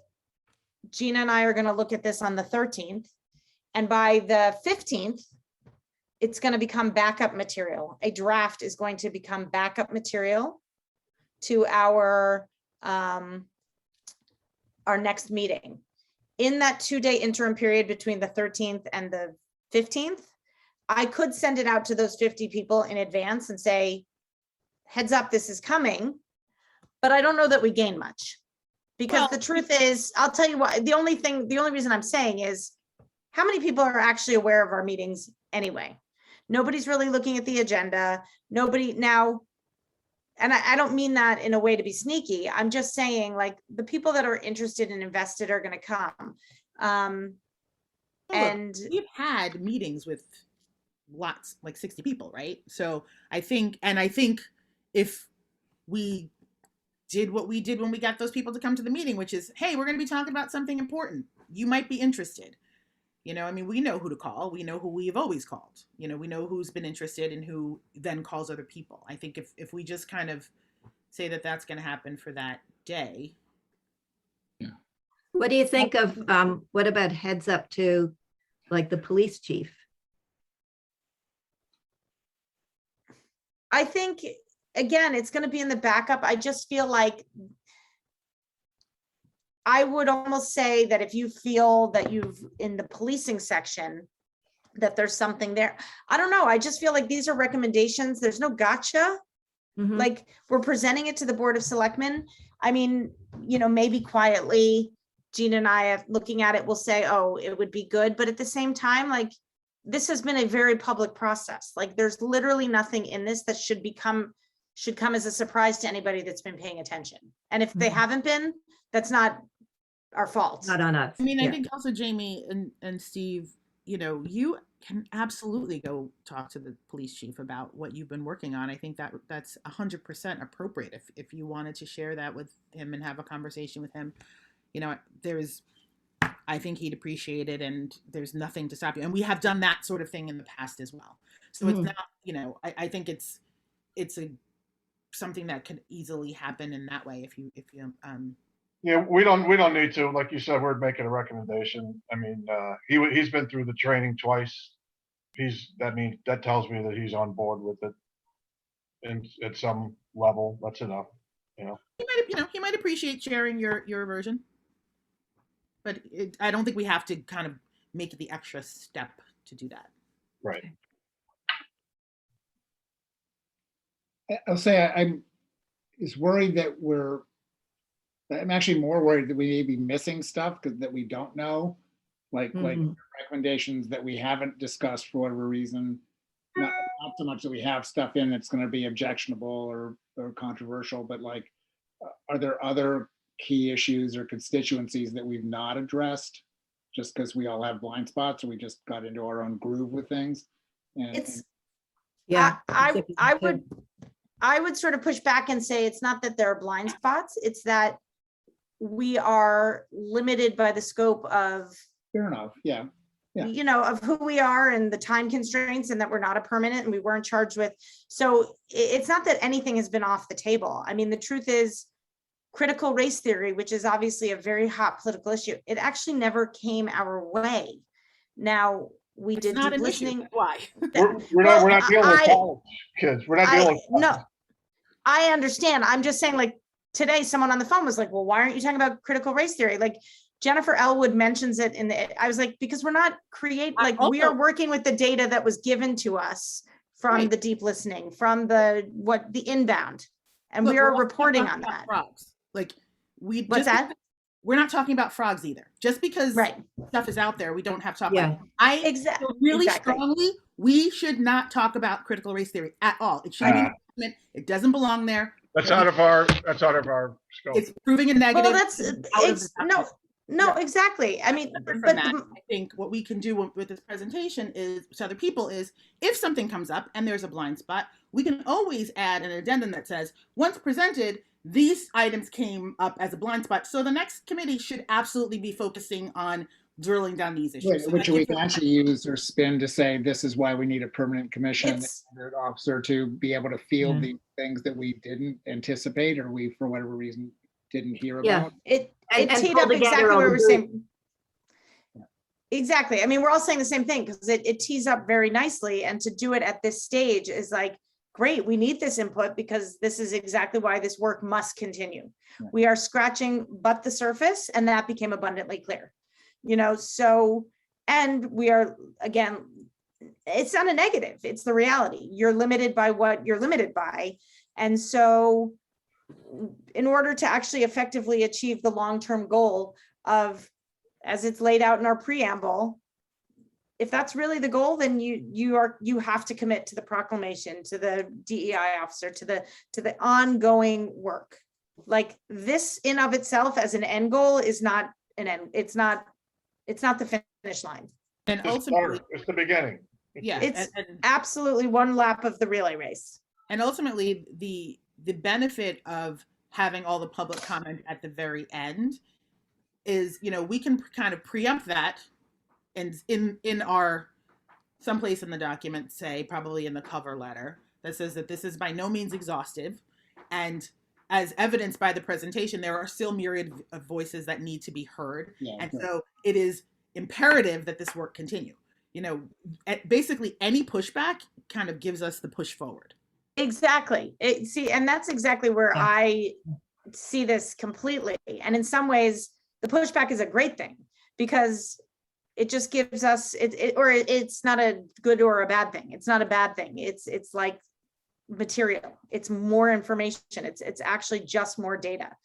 Gina and I are going to look at this on the 13th. And by the 15th, it's going to become backup material. A draft is going to become backup material to our next meeting. In that 2-day interim period between the 13th and the 15th, I could send it out to those 50 people in advance and say, heads up, this is coming. But I don't know that we gain much. Because Well, the truth is, I'll tell you what, the only reason I'm saying is how many people are actually aware of our meetings anyway? Nobody's really looking at the agenda. Nobody now, and I don't mean that in a way to be sneaky. I'm just saying, like, the people that are interested and invested are going to come. Look, And we've had meetings with lots, like 60 people, right? So I think if we did what we did when we got those people to come to the meeting, which is, hey, we're going to be talking about something important. You might be interested. You know, I mean, we know who to call. We know who we have always called. You know, we know who's been interested and who then calls other people. I think if we just kind of say that that's going to happen for that day. What do you think of, what about heads up to like the police chief? I think, again, it's going to be in the backup. I just feel like I would almost say that if you feel that you've in the policing section, that there's something there. I don't know. I just feel like these are recommendations. There's no gotcha. Mhm. Like, we're presenting it to the Board of Selectmen. I mean, you know, maybe quietly, Gina and I are looking at it, will say, oh, it would be good. But at the same time, like, this has been a very public process. Like, there's literally nothing in this that should come as a surprise to anybody that's been paying attention. And if they Mhm. haven't been, that's not our fault. Not on us. I mean, I Yeah. think also Jamie and Steve, you know, you can absolutely go talk to the police chief about what you've been working on. I think that's 100% appropriate. If you wanted to share that with him and have a conversation with him, you know, I think he'd appreciate it, and there's nothing to stop you. And we have done that sort of thing in the past as well. So it's Mhm. not, you know, I think it's something that could easily happen in that way if you Yeah, we don't need to, like you said, we're making a recommendation. I mean, he's been through the training twice. That tells me that he's on board with it. And at some level, that's enough, you know. he might appreciate sharing your version, but I don't think we have to kind of make it the extra step to do that. Right. I'll say I'm worried that I'm actually more worried that we may be missing stuff that we don't know, like Mhm. recommendations that we haven't discussed for whatever reason. Not so much that we have stuff in that's going to be objectionable or controversial, but like, are there other key issues or constituencies that we've not addressed just because we all have blind spots or we just got into our own groove with things? And It's, Yeah. I would sort of push back and say it's not that there are blind spots, it's that we are limited by the scope of, fair enough. Yeah. Yeah. you know, of who we are and the time constraints, and that we're not a permanent and we weren't charged with. So it's not that anything has been off the table. I mean, the truth is, critical race theory, which is obviously a very hot political issue, it actually never came our way. Now, we It's did not deep an issue. listening. Why? We're not dealing with college kids. We're not dealing with. No, I understand. I'm just saying, like, today someone on the phone was like, well, why aren't you talking about critical race theory? Like, Jennifer Elwood mentions it in the, I was like, because we're not I we are also- working with the data that was given to us from Right. the deep listening, from the inbound. And But we we're are also not reporting talking on about that. Frogs. Like What's that? We're not talking about frogs either. Just because Right. stuff is out there, we don't have to talk Yeah. about it. I Exactly. feel really Exactly. strongly we should not talk about critical race theory at all. It shouldn't be in the document. It doesn't belong there. That's out of our scope. It's proving a negative. Well, that's, it's out of the document. no, Yeah. exactly. I mean, Separate from but that, I think what we can do with this presentation is to other people is if something comes up and there's a blind spot, we can always add an addendum that says, once presented, these items came up as a blind spot. So the next committee should absolutely be focusing on drilling down these issues. So Which I we think can actually use or spin to say, this is why we need a permanent commission It's- an officer to be able to field Yeah. these things that we didn't anticipate or we, for whatever reason, didn't hear Yeah. about. it And teed pull up together exactly all what the we were group. saying. Exactly. I mean, we're all saying the same thing because it tees up very nicely. And to do it at this stage is like, great, we need this input because this is exactly why this work must continue. Yeah. We are scratching but the surface, and that became abundantly clear. So, and we are, again, it's not a negative, it's the reality. You're limited by what you're limited by. And so in order to actually effectively achieve the long-term goal of, as it's laid out in our preamble, if that's really the goal, then you have to commit to the proclamation, to the DEI officer, to the ongoing work. Like this in of itself as an end goal is not an end. It's not the finish line. And It's ultimately, it's the beginning. yeah, It's and absolutely one lap of the relay race. and ultimately the benefit of having all the public comment at the very end is, we can kind of preempt that and in our someplace in the document, say probably in the cover letter, that says that this is by no means exhaustive, and as evidenced by the presentation, there are still myriad of voices that need to be heard. Yeah, And sure. so it is imperative that this work continue. Basically any pushback kind of gives us the push forward. Exactly. And that's exactly where Yeah. I see this completely. And in some ways, the pushback is a great thing because it just gives us it's not a good or a bad thing. It's not a bad thing. It's like material. It's more information. It's actually just more data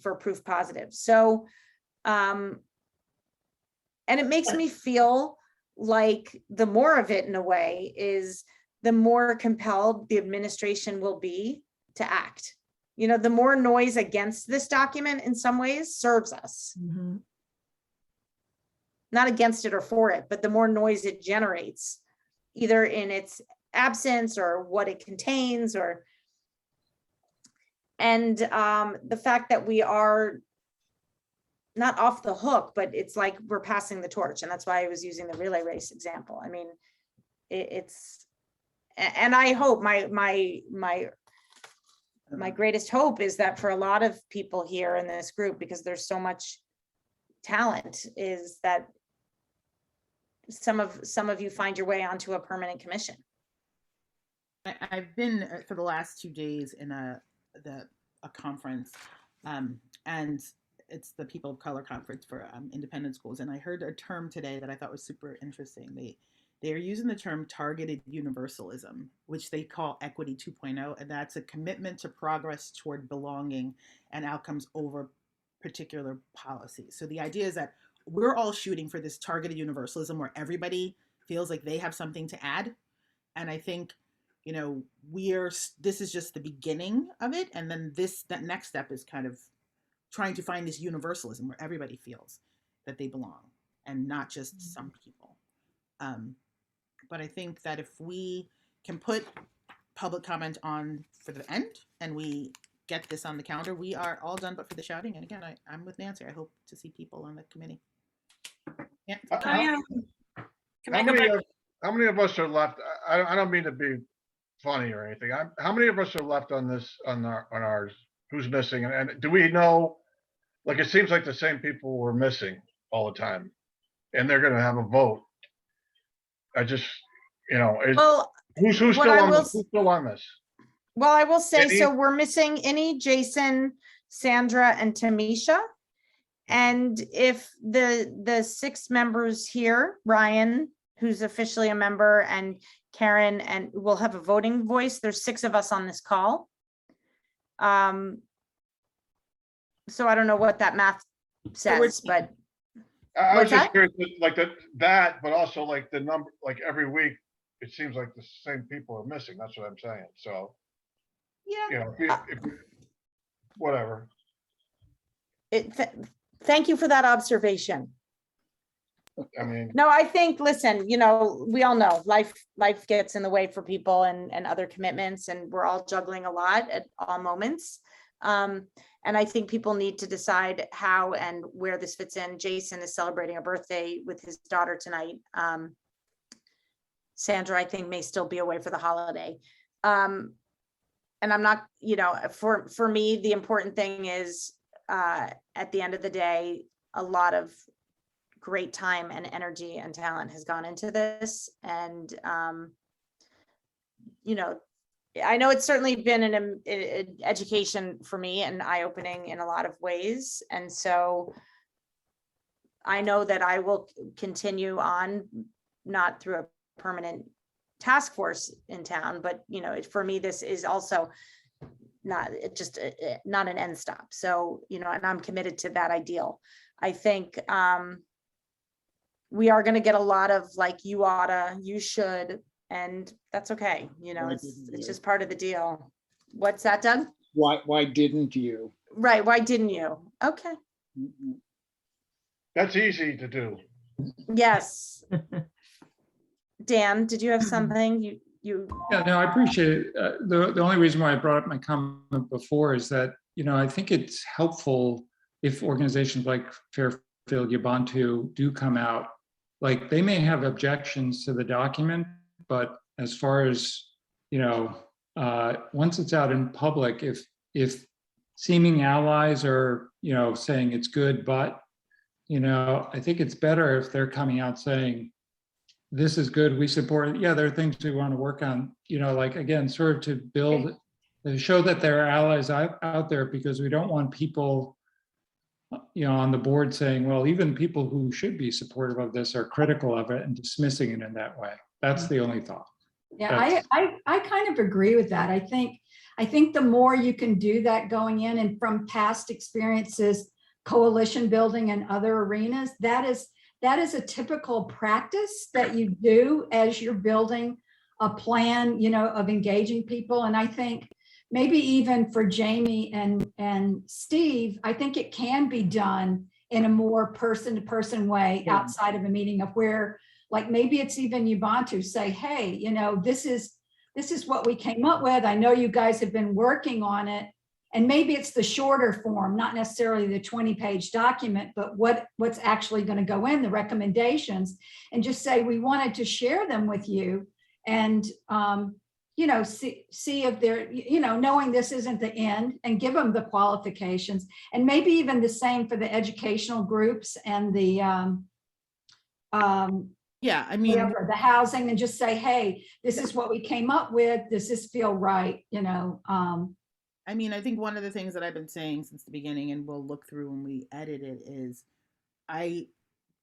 for proof positive. So, and it makes me feel like the more of it in a way is the more compelled the administration will be to act. The more noise against this document in some ways serves us. Mhm. Not against it or for it, but the more noise it generates, either in its absence or what it contains, and the fact that we are not off the hook, but it's like we're passing the torch. And that's why I was using the relay race example. I mean, and I hope my greatest hope is that for a lot of people here in this group, because there's so much talent, is that some of you find your way onto a permanent commission. I've been for the last 2 days in a conference, and it's the People of Color Conference for independent schools. And I heard a term today that I thought was super interesting. They are using the term targeted universalism, which they call equity 2.0, and that's a commitment to progress toward belonging and outcomes over particular policies. So the idea is that we're all shooting for this targeted universalism where everybody feels like they have something to add. And I think, this is just the beginning of it. And then that next step is kind of trying to find this universalism where everybody feels that they belong and not just some people. But I think that if we can put public comment on for the end and we get this on the calendar, we are all done but for the shouting. And again, I'm with Nancy. I hope to see people on the committee. Yeah. How many of us are left? I don't mean to be funny or anything. How many of us are left on this, on ours? Who's missing? And do we know, like, it seems like the same people were missing all the time and they're going to have a vote. I just, Well, who's what I will still on this? Well, I will say, Any? so we're missing Jason, Sandra, and Tamisha. And if the 6 members here, Ryan, who's officially a member, and Karen, and we'll have a voting voice. There's 6 of us on this call. So I don't know what that math says, but I was What's just that? curious, like that, but also like the number, like every week, it seems like the same people are missing. That's what I'm saying. So, Yeah. you know, whatever. thank you for that observation. I mean, No, I think, listen, you know, we all know life gets in the way for people and other commitments, and we're all juggling a lot at all moments. And I think people need to decide how and where this fits in. Jason is celebrating a birthday with his daughter tonight. Sandra, I think, may still be away for the holiday. And I'm not, you know, for me, the important thing is, at the end of the day, a lot of great time and energy and talent has gone into this. And, you know, I know it's certainly been an education for me and eye-opening in a lot of ways. And so I know that I will continue on, not through a permanent task force in town, but, you know, for me, this is also not not an end stop. So, you know, and I'm committed to that ideal. I think, we are going to get a lot of like, you oughta, you should, and that's okay. You know, Why it's didn't you? just part of the deal. What's that, Doug? Why didn't you? Right. Why didn't you? Okay. that's easy to do. Yes. Dan, did you have something you? Yeah, no, I appreciate it. The only reason why I brought up my comment before is that, you know, I think it's helpful if organizations like Fairfield Ubuntu do come out. Like, they may have objections to the document, but as far as, you know, once it's out in public, if seeming allies are, you know, saying it's good, but, you know, I think it's better if they're coming out saying, this is good, we support it. Yeah, there are things we want to work on, you know, like, again, sort of to build, to show that there are allies out there, because we don't want people, you know, on the board saying, well, even people who should be supportive of this are critical of it and dismissing it in that way. That's the only thought. Yeah, I kind of agree with that. I think the more you can do that going in, and from past experiences, coalition building and other arenas, that is a typical practice that you do as you're building a plan, you know, of engaging people. And I think maybe even for Jamie and Steve, I think it can be done in a more person-to-person way outside of a meeting, of where, like, maybe it's even Ubuntu say, hey, you know, this is what we came up with. I know you guys have been working on it. And maybe it's the shorter form, not necessarily the 20-page document, but what's actually going to go in, the recommendations, and just say, we wanted to share them with you. And, you know, see if they're, you know, knowing this isn't the end, and give them the qualifications, and maybe even the same for the educational groups and the, Yeah, I mean, whatever, the housing, and just say, hey, this is what we came up with. Does this feel right? You know, I mean, I think one of the things that I've been saying since the beginning, and we'll look through when we edit it, is I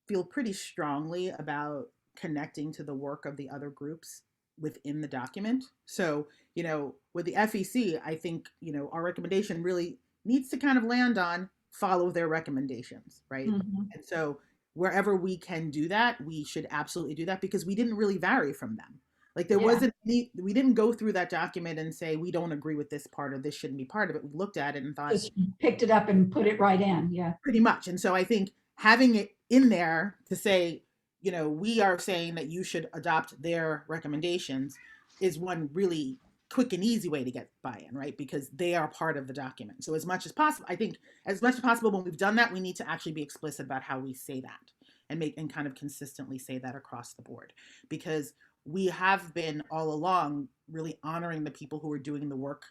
feel pretty strongly about connecting to the work of the other groups within the document. So, you know, with the FEC, I think, you know, our recommendation really needs to kind of land on follow their recommendations, right? mhm. And so wherever we can do that, we should absolutely do that, because we didn't really vary from them. Like, there Yeah. wasn't any, we didn't go through that document and say, we don't agree with this part, or this shouldn't be part of it. We looked at it and thought, Just picked it up and put it right in. Yeah. pretty much. And so I think having it in there to say, you know, we are saying that you should adopt their recommendations is one really quick and easy way to get buy-in, right? Because they are part of the document. So as much as possible, I think as much as possible, when we've done that, we need to actually be explicit about how we say that, and make, and kind of consistently say that across the board, because we have been all along really honoring the people who are doing the work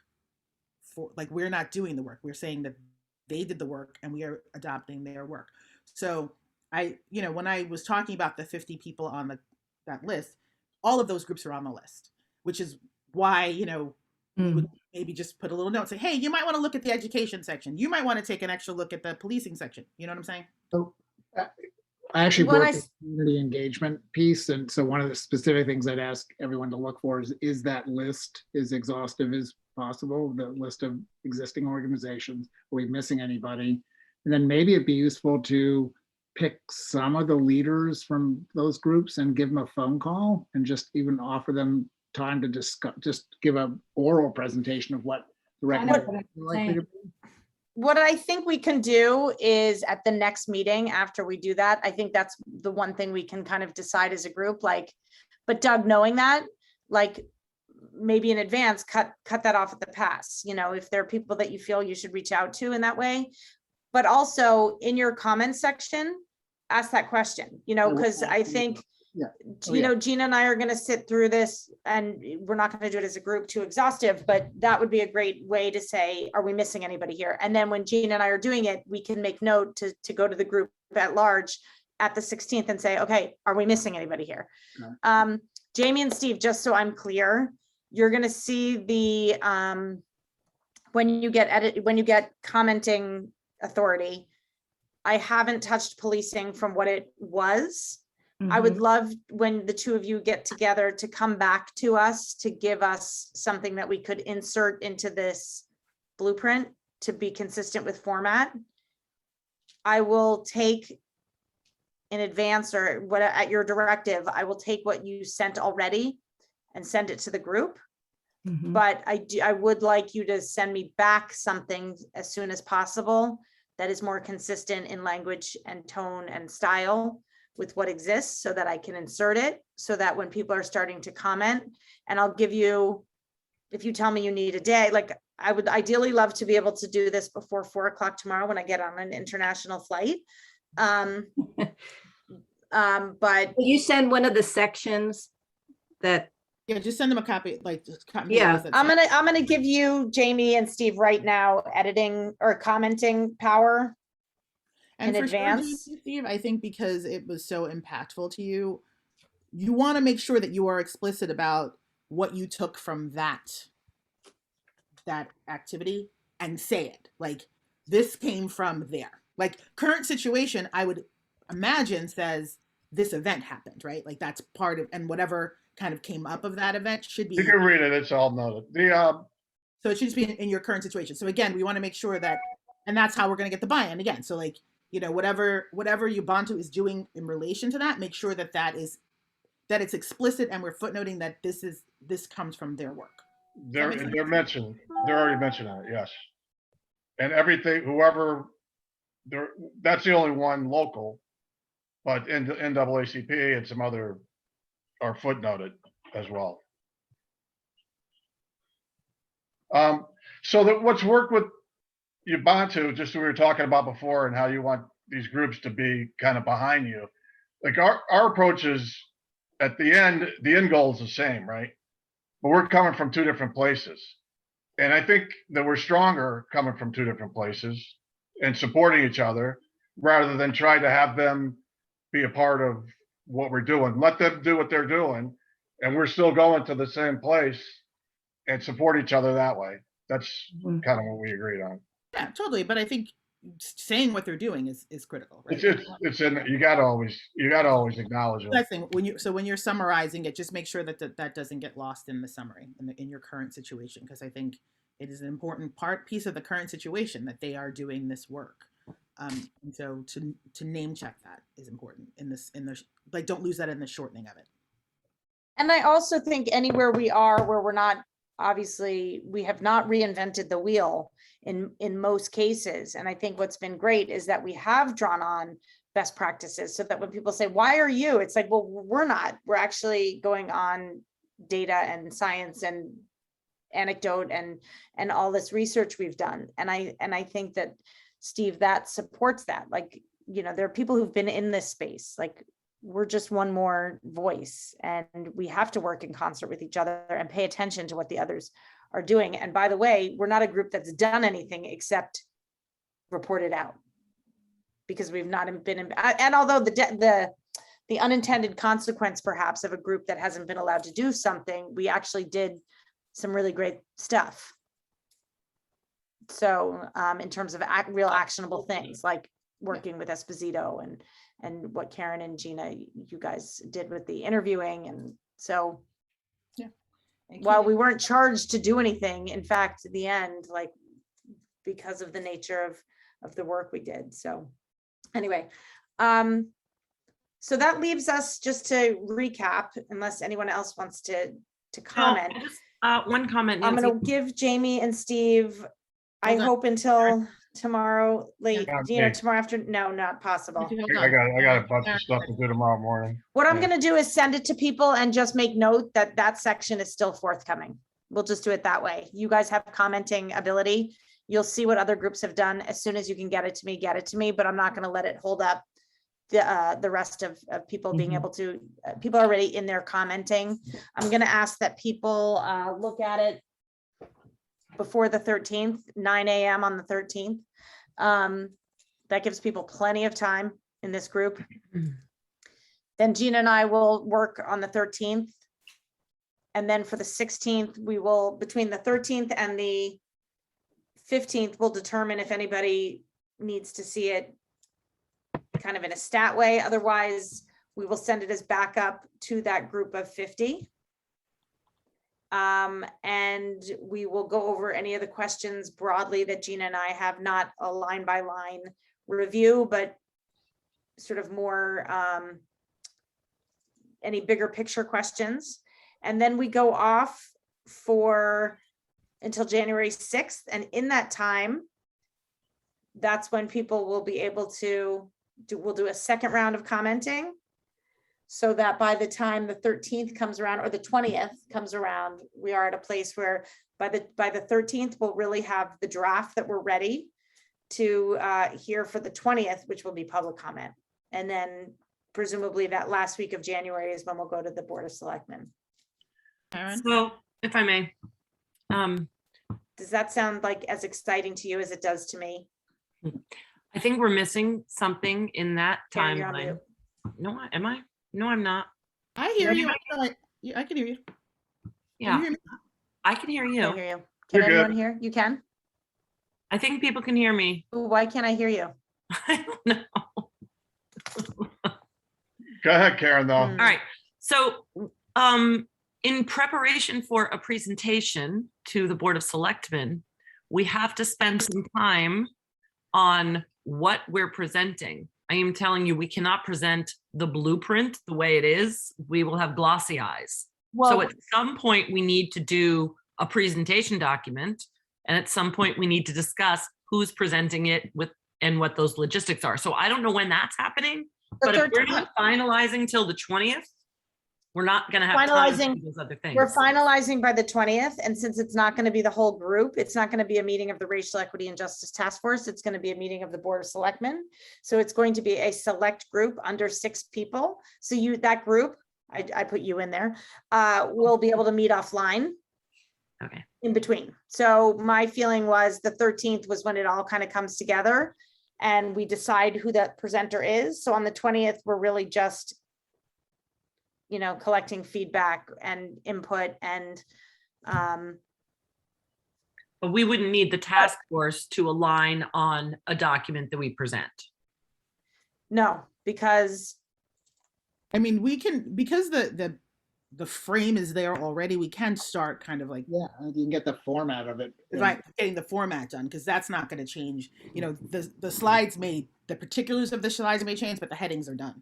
for, like, we're not doing the work. We're saying that they did the work and we are adopting their work. So I, you know, when I was talking about the 50 people on that list, all of those groups are on the list, which is why, you know, we would maybe just put a little note, say, hey, you might want to look at the education section. You might want to take an extra look at the policing section. You know what I'm saying? So I actually When work I in s- the community engagement piece, and so one of the specific things I'd ask everyone to look for is that list as exhaustive as possible, the list of existing organizations. Are we missing anybody? And then maybe it'd be useful to pick some of the leaders from those groups and give them a phone call and just even offer them time to discuss, just give a oral presentation of what the I know what recommendation I'm is likely to be. What I think we can do is at the next meeting, after we do that, I think that's the one thing we can kind of decide as a group, like, but Doug, knowing that, like, maybe in advance, cut that off at the pass, you know, if there are people that you feel you should reach out to in that way. But also in your comments section, ask that question, you know, because I think, Yeah. Oh, you yeah. know, Gina and I are going to sit through this, and we're not going to do it as a group too exhaustive, but that would be a great way to say, are we missing anybody here? And then when Gina and I are doing it, we can make note to go to the group at large at the 16th and say, okay, are we missing anybody here? Okay. Jamie and Steve, just so I'm clear, you're going to see the, when you get commenting authority, I haven't touched policing from what it was. I would love when the two of you get together to come back to us to give us something that we could insert into this blueprint to be consistent with format. I will take in advance, or what at your directive, I will take what you sent already and send it to the group. But I would like you to send me back something as soon as possible that is more consistent in language and tone and style with what exists, so that I can insert it, so that when people are starting to comment, and I'll give you, if you tell me you need a day, like, I would ideally love to be able to do this before 4 o'clock tomorrow when I get on an international flight. But Will you send one of the sections that, Yeah, just send them a copy, like, just copy. Yeah. I'm gonna give you, Jamie and Steve, right now, editing or commenting power. And in for sure, advance. Steve, I think because it was so impactful to you, you want to make sure that you are explicit about what you took from that activity and say it. Like, this came from there. Like, current situation, I would imagine, says this event happened, right? Like, that's part of, and whatever kind of came up of that event should be. You can read it, it's all noted. So it should just be in your current situation. So again, we want to make sure that, and that's how we're going to get the buy-in again. So, like, you know, whatever Ubuntu is doing in relation to that, make sure that it's explicit, and we're footnoting that this comes from their work. They're already mentioned it, yes. And everything, whoever, that's the only one local, but in the NAACP and some other are footnoted as well. So that what's worked with Ubuntu, just what we were talking about before, and how you want these groups to be kind of behind you. Like our approach is, at the end goal is the same, right? But we're coming from two different places. And I think that we're stronger coming from two different places and supporting each other, rather than try to have them be a part of what we're doing. Let them do what they're doing, and we're still going to the same place, and support each other that way. That's kind of what we agreed on. Yeah, totally. But I think saying what they're doing is critical, right? It's in, you gotta always acknowledge it. That's the thing. When you're summarizing it, just make sure that that doesn't get lost in the summary in your current situation, because I think it is an important piece of the current situation that they are doing this work. And so to name check that is important in the like, don't lose that in the shortening of it. And I also think anywhere we are where we're not, obviously, we have not reinvented the wheel in most cases. And I think what's been great is that we have drawn on best practices, so that when people say, why are you? It's like, well, we're not. We're actually going on data and science and anecdote and all this research we've done. And I think that, Steve, that supports that. Like, you know, there are people who've been in this space. Like, we're just one more voice, and we have to work in concert with each other and pay attention to what the others are doing. And by the way, we're not a group that's done anything except report it out, because we've not been, and although the unintended consequence perhaps of a group that hasn't been allowed to do something, we actually did some really great stuff. So in terms of real actionable things like working with Esposito and what Karen and Gina, you guys did with the interviewing. And so And while keep we weren't charged to do anything, in fact, at the end, like because of the nature of the work we did. So anyway, so that leaves us, just to recap, unless anyone else wants to comment. No, just, one comment, I'm Nancy. gonna give Jamie and Steve, I Hold on. hope until tomorrow late, Yeah. tomorrow afternoon. No, not possible. Hold I on. got a bunch of stuff to do tomorrow morning. What I'm Yeah. gonna do is send it to people and just make note that that section is still forthcoming. We'll just do it that way. You guys have commenting ability. You'll see what other groups have done. As soon as you can get it to me, but I'm not gonna let it hold up the rest of people being able to, people are already in there commenting. I'm gonna ask that people look at it before the 13th, 9 a.m. on the 13th. That gives people plenty of time in this group. Then Gina and I will work on the 13th. And then for the 16th, we will, between the 13th and the 15th, we'll determine if anybody needs to see it kind of in a stat way. Otherwise, we will send it as backup to that group of 50. And we will go over any of the questions broadly that Gina and I have, not a line by line review, but sort of more any bigger picture questions. And then we go off for until January 6th. And in that time, that's when people will be able to we'll do a second round of commenting, so that by the time the 13th comes around or the 20th comes around, we are at a place where by the 13th, we'll really have the draft that we're ready to hear for the 20th, which will be public comment. And then presumably that last week of January is when we'll go to the Board of Selectmen. Karen? So if I may, Does that sound like as exciting to you as it does to me? I think we're missing something in that Karen, you're on timeline. mute. No, am I? No, I'm not. I hear Maybe you. I can hear you. Can you Yeah, hear me? I can hear I you. hear you. You're Can good. anyone hear? You can? I think people can hear me. Ooh, why can't I hear you? I don't know. Go ahead, Karen, though. Hmm. All right. So in preparation for a presentation to the Board of Selectmen, we have to spend some time on what we're presenting. I am telling you, we cannot present the blueprint the way it is. We will have glossy eyes. So at some point, we need to do a presentation document. And at some point, we need to discuss who's presenting it with and what those logistics are. So I don't know when that's happening, but if we're not finalizing till the 20th, we're not going to have time to do those other things. We're finalizing by the 20th, and since it's not going to be the whole group, it's not going to be a meeting of the Racial Equity and Justice Task Force. It's going to be a meeting of the Board of Selectmen. So it's going to be a select group under 6 people. So that group, I put you in there, will be able to meet offline. Okay. In between. So my feeling was the 13th was when it all kind of comes together and we decide who that presenter is. So on the 20th, we're really just, collecting feedback and input and But we wouldn't need the task force to align on a document that we present. no, because I mean, we can, because the frame is there already, we can start kind of like, Yeah, you can get the format of it. right, getting the format done, because that's not going to change. The slides the particulars of the slides may change, but the headings are done.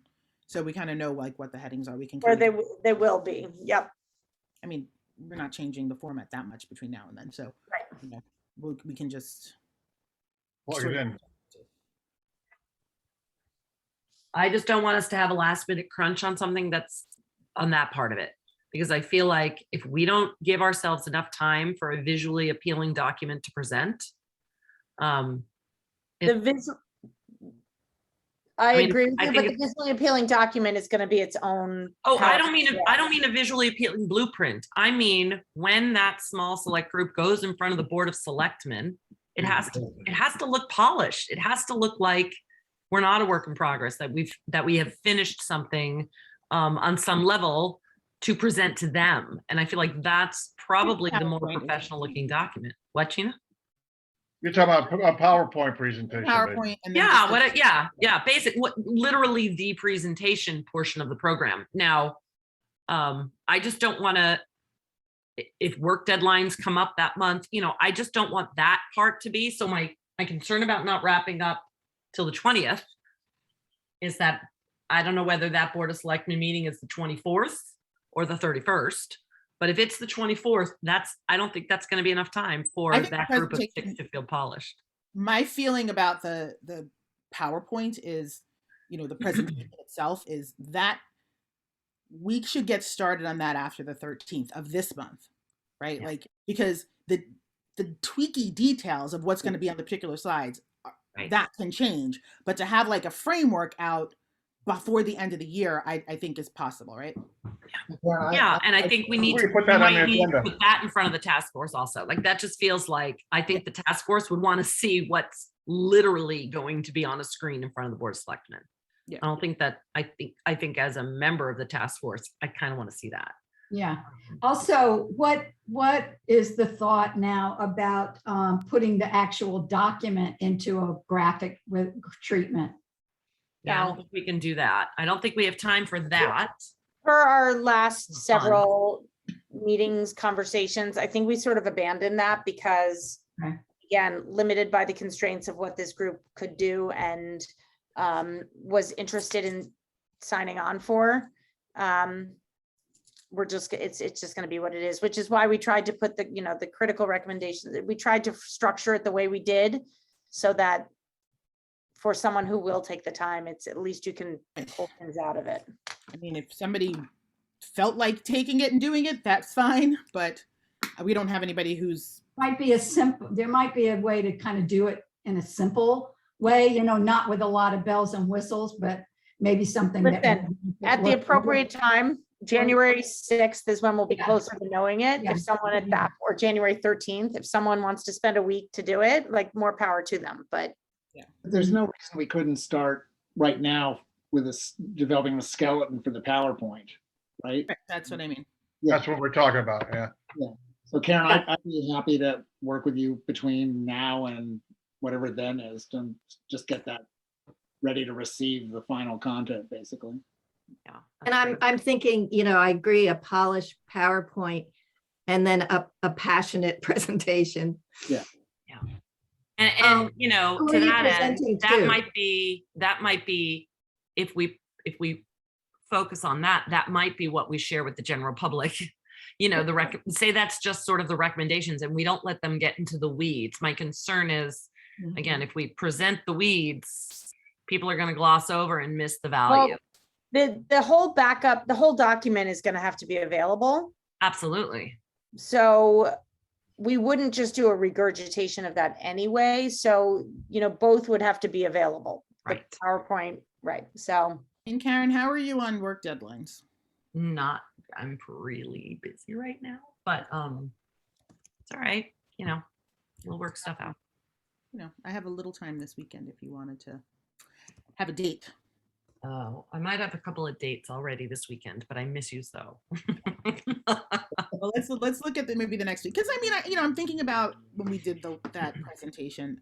So we kind of know like what the headings are. We can. where kind of- they will be. Yep. I mean, we're not changing the format that much between now and then, so. Right. We can just. Plug it in. I just don't want us to have a last minute crunch on something that's on that part of it. Because I feel like if we don't give ourselves enough time for a visually appealing document to present. I mean, agree with I you, think but the visually appealing document is going to be its own. Oh, I powerful don't mean a visually appealing blueprint. I mean, when that small select group goes in front of the Board of Selectmen, it has to look polished. It has to look like we're not a work in progress, that we have finished something on some level to present to them. And I feel like that's probably the more professional looking document. What, Gina? You're talking about a PowerPoint presentation. maybe. PowerPoint and then Yeah, just a- yeah, basic, literally the presentation portion of the program. Now, I just don't want to, if work deadlines come up that month, I just don't want that part to be. So my concern about not wrapping up till the 20th is that I don't know whether that Board of Selectmen meeting is the 24th or the 31st. But if it's the 24th, I don't think that's going to be enough time for I think that the group of presentation- 6 to feel polished. My feeling about the PowerPoint is, the presentation itself is that we should get started on that after the 13th of this month, right? Yeah. Like, because the tweaky details of what's going to be on the particular slides, Right. that can change. But to have like a framework out before the end of the year, I think is possible, right? Yeah, and I think we need to, put that on might the need to agenda. put that in front of the task force also. Like, that just feels like, I think the task force would want to see what's literally going to be on a screen in front of the Board of Selectmen. Yeah. I don't think that, I think as a member of the task force, I kind of want to see that. Yeah. Also, what is the thought now about putting the actual document into a graphic with treatment? Yeah, I don't think we can do that. I don't think we have time for that. For our last Fun. several meetings, conversations, I think we sort of abandoned that because, Okay. again, limited by the constraints of what this group could do and was interested in signing on for. We're just, it's just going to be what it is, which is why we tried to put the critical recommendations. We tried to structure it the way we did so that for someone who will take the time, it's at least you can pull things out of it. I mean, if somebody felt like taking it and doing it, that's fine. But we don't have anybody who's There might be a way to kind of do it in a simple way, not with a lot of bells and whistles, but maybe something that. Listen, at the appropriate time, January 6th is when we'll be Yeah. closer to knowing it. Yeah. If someone at that, or January 13th, if someone wants to spend a week to do it, like, more power to them, but There's no reason we couldn't start right now with developing the skeleton for the PowerPoint, right? that's what I mean. That's what we're talking about, yeah. So Karen, I'd be happy to work with you between now and whatever then is to just get that ready to receive the final content, basically. Yeah. And I'm thinking, I agree, a polished PowerPoint and then a passionate presentation. And who to are you that end, presenting that to? might be, if we focus on that, that might be what we share with the general public. Say that's just sort of the recommendations and we don't let them get into the weeds. My concern is, again, if we present the weeds, people are going to gloss over and miss the value. the whole backup, the whole document is going to have to be available. Absolutely. So we wouldn't just do a regurgitation of that anyway. So, both would have to be available. The Right. PowerPoint, right. So, And Karen, how are you on work deadlines? I'm really busy right now, but it's all right. We'll work stuff out. I have a little time this weekend if you wanted to have a date. Oh, I might have a couple of dates already this weekend, but I miss you so. Well, let's look at maybe the next week. Because I'm thinking about when we did that presentation.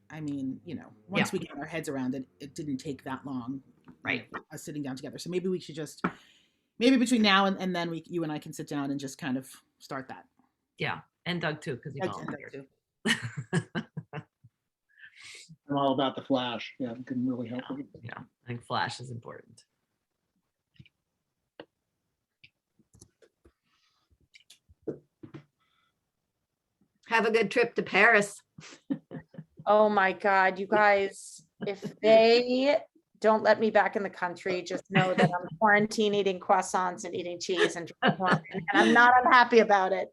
Once we get our heads around it, it didn't take that long, Right. Us sitting down together. So maybe we should maybe between now and then you and I can sit down and just kind of start that. Yeah, and Doug too, because he Doug volunteered. too. I'm all about the Flash. Yeah, it can really help. with it. Yeah, I think Flash is important. Have a good trip to Paris. oh my God, you guys, if they don't let me back in the country, just know that I'm quarantine eating croissants and eating cheese and drinking wine, and I'm not unhappy about it.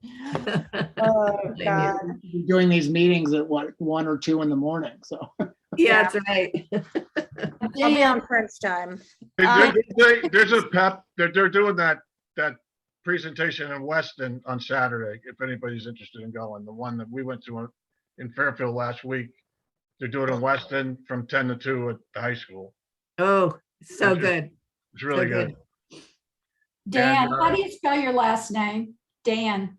Oh God. We're doing these meetings at 1 or 2 in the morning, so. Yeah, that's right. I'll be on Prince time. There's a PEP, they're doing that presentation in Weston on Saturday, if anybody's interested in going. The one that we went to in Fairfield last week. They're doing it in Weston from 10 to 2 at the high school. Oh, so good. It's really So good. Dan, And, how do you spell your last name? Dan,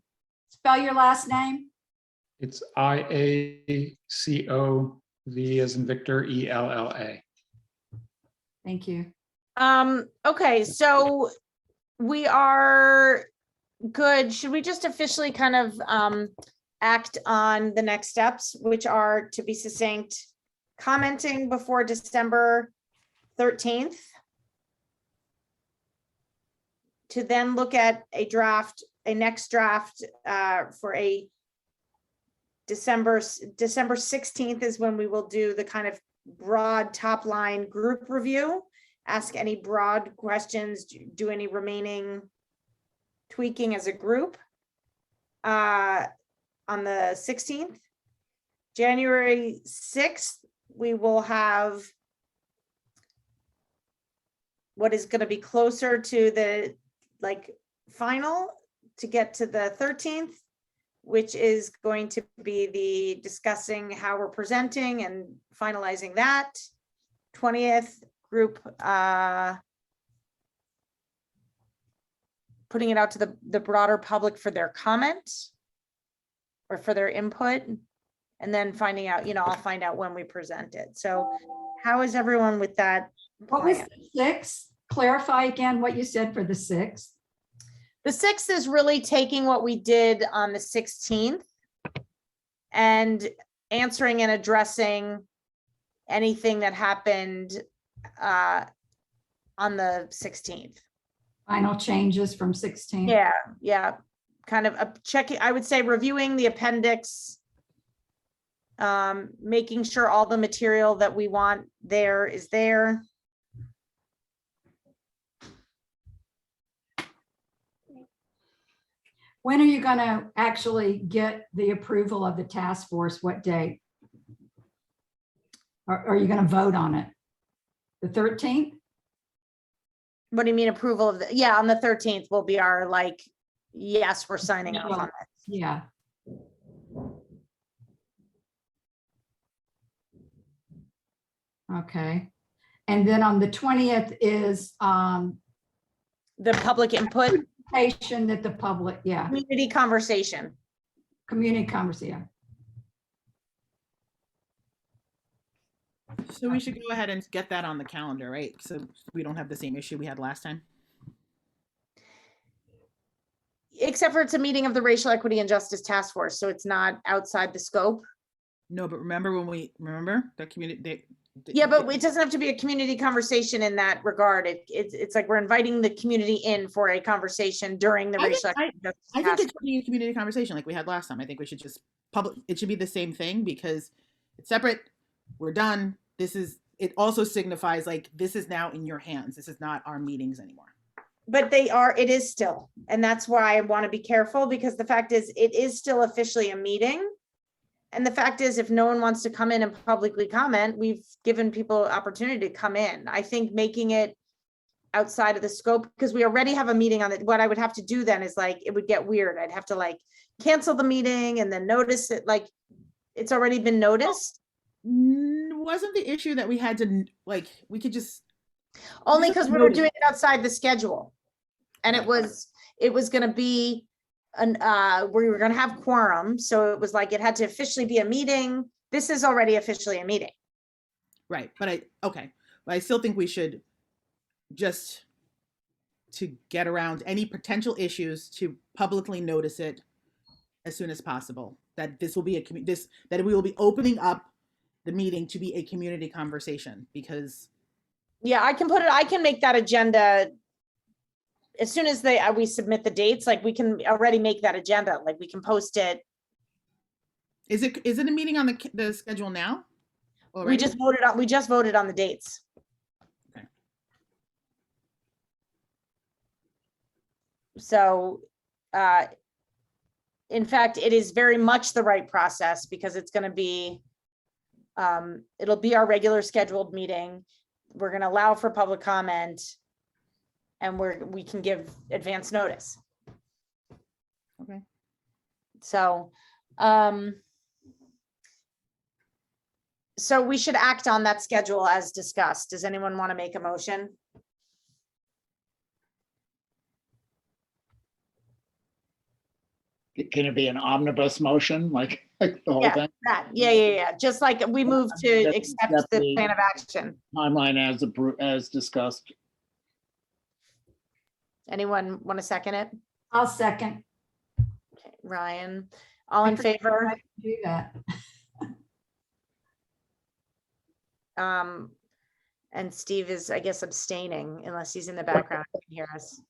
spell your last name? It's IACOV as in Victor, ELLA. Thank you. Okay, so we are good. Should we just officially kind of act on the next steps, which are, to be succinct, commenting before December 13th, to then look at a next draft for a December 16th is when we will do the kind of broad top line group review, ask any broad questions, do any remaining tweaking as a group on the 16th. January 6th, we will have what is going to be closer to the final to get to the 13th, which is going to be the discussing how we're presenting and finalizing that. 20th group, putting it out to the broader public for their comment or for their input, and then finding out, I'll find out when we present it. So how is everyone with that? What was plan? the 6th? Clarify again what you said for the 6th. The 6th is really taking what we did on the 16th and answering and addressing anything that happened on the 16th. Final changes from 16. Yeah. Kind of checking, I would say reviewing the appendix, making sure all the material that we want there is there. When are you going to actually get the approval of the task force? What date? Or are you going to vote on it? The 13th? What do you mean approval of on the 13th will be our yes, we're signing off on it. Yeah. Okay. And then on the 20th is The public input, patient that the public, community conversation. community conversation. So we should go ahead and get that on the calendar, right? So we don't have the same issue we had last time. Except for it's a meeting of the Racial Equity and Justice Task Force, so it's not outside the scope. No, but remember the community? Yeah, but it doesn't have to be a community conversation in that regard. It's like we're inviting the community in for a conversation during the Racial Equity and Justice I think Task it should be a community conversation like we had last time. I think we should just it should be the same thing because it's separate. We're done. It also signifies this is now in your hands. This is not our meetings anymore. But it is still, and that's why I want to be careful, because the fact is it is still officially a meeting. And the fact is, if no one wants to come in and publicly comment, we've given people opportunity to come in. I think making it outside of the scope, because we already have a meeting on it. What I would have to do then is it would get weird. I'd have to cancel the meeting and then notice it. It's already been noticed. Wasn't the issue that we had to we could just only because we were doing it outside the schedule, and it was going to be we were going to have quorum, so it was it had to officially be a meeting. This is already officially a meeting, right? But I still think we should just to get around any potential issues to publicly notice it as soon as possible. That this will be that we will be opening up the meeting to be a community conversation because. Yeah, I can make that agenda as soon as we submit the dates. We can already make that agenda. We can post it. Is it a meeting on the schedule now? Already? We just voted on the dates. Okay. So, in fact, it is very much the right process because it's going to be, it'll be our regular scheduled meeting. We're going to allow for public comment, and we can give advance notice. Okay. So, so we should act on that schedule as discussed. Does anyone want to make a motion? Can it be an omnibus motion? Like the whole Yeah, thing, that, yeah. Just like we moved to accept the plan of action. timeline as discussed. Anyone want to second it? I'll second. Okay, Ryan, all in favor? Do that. And Steve is, I guess, abstaining unless he's in the background and can hear us.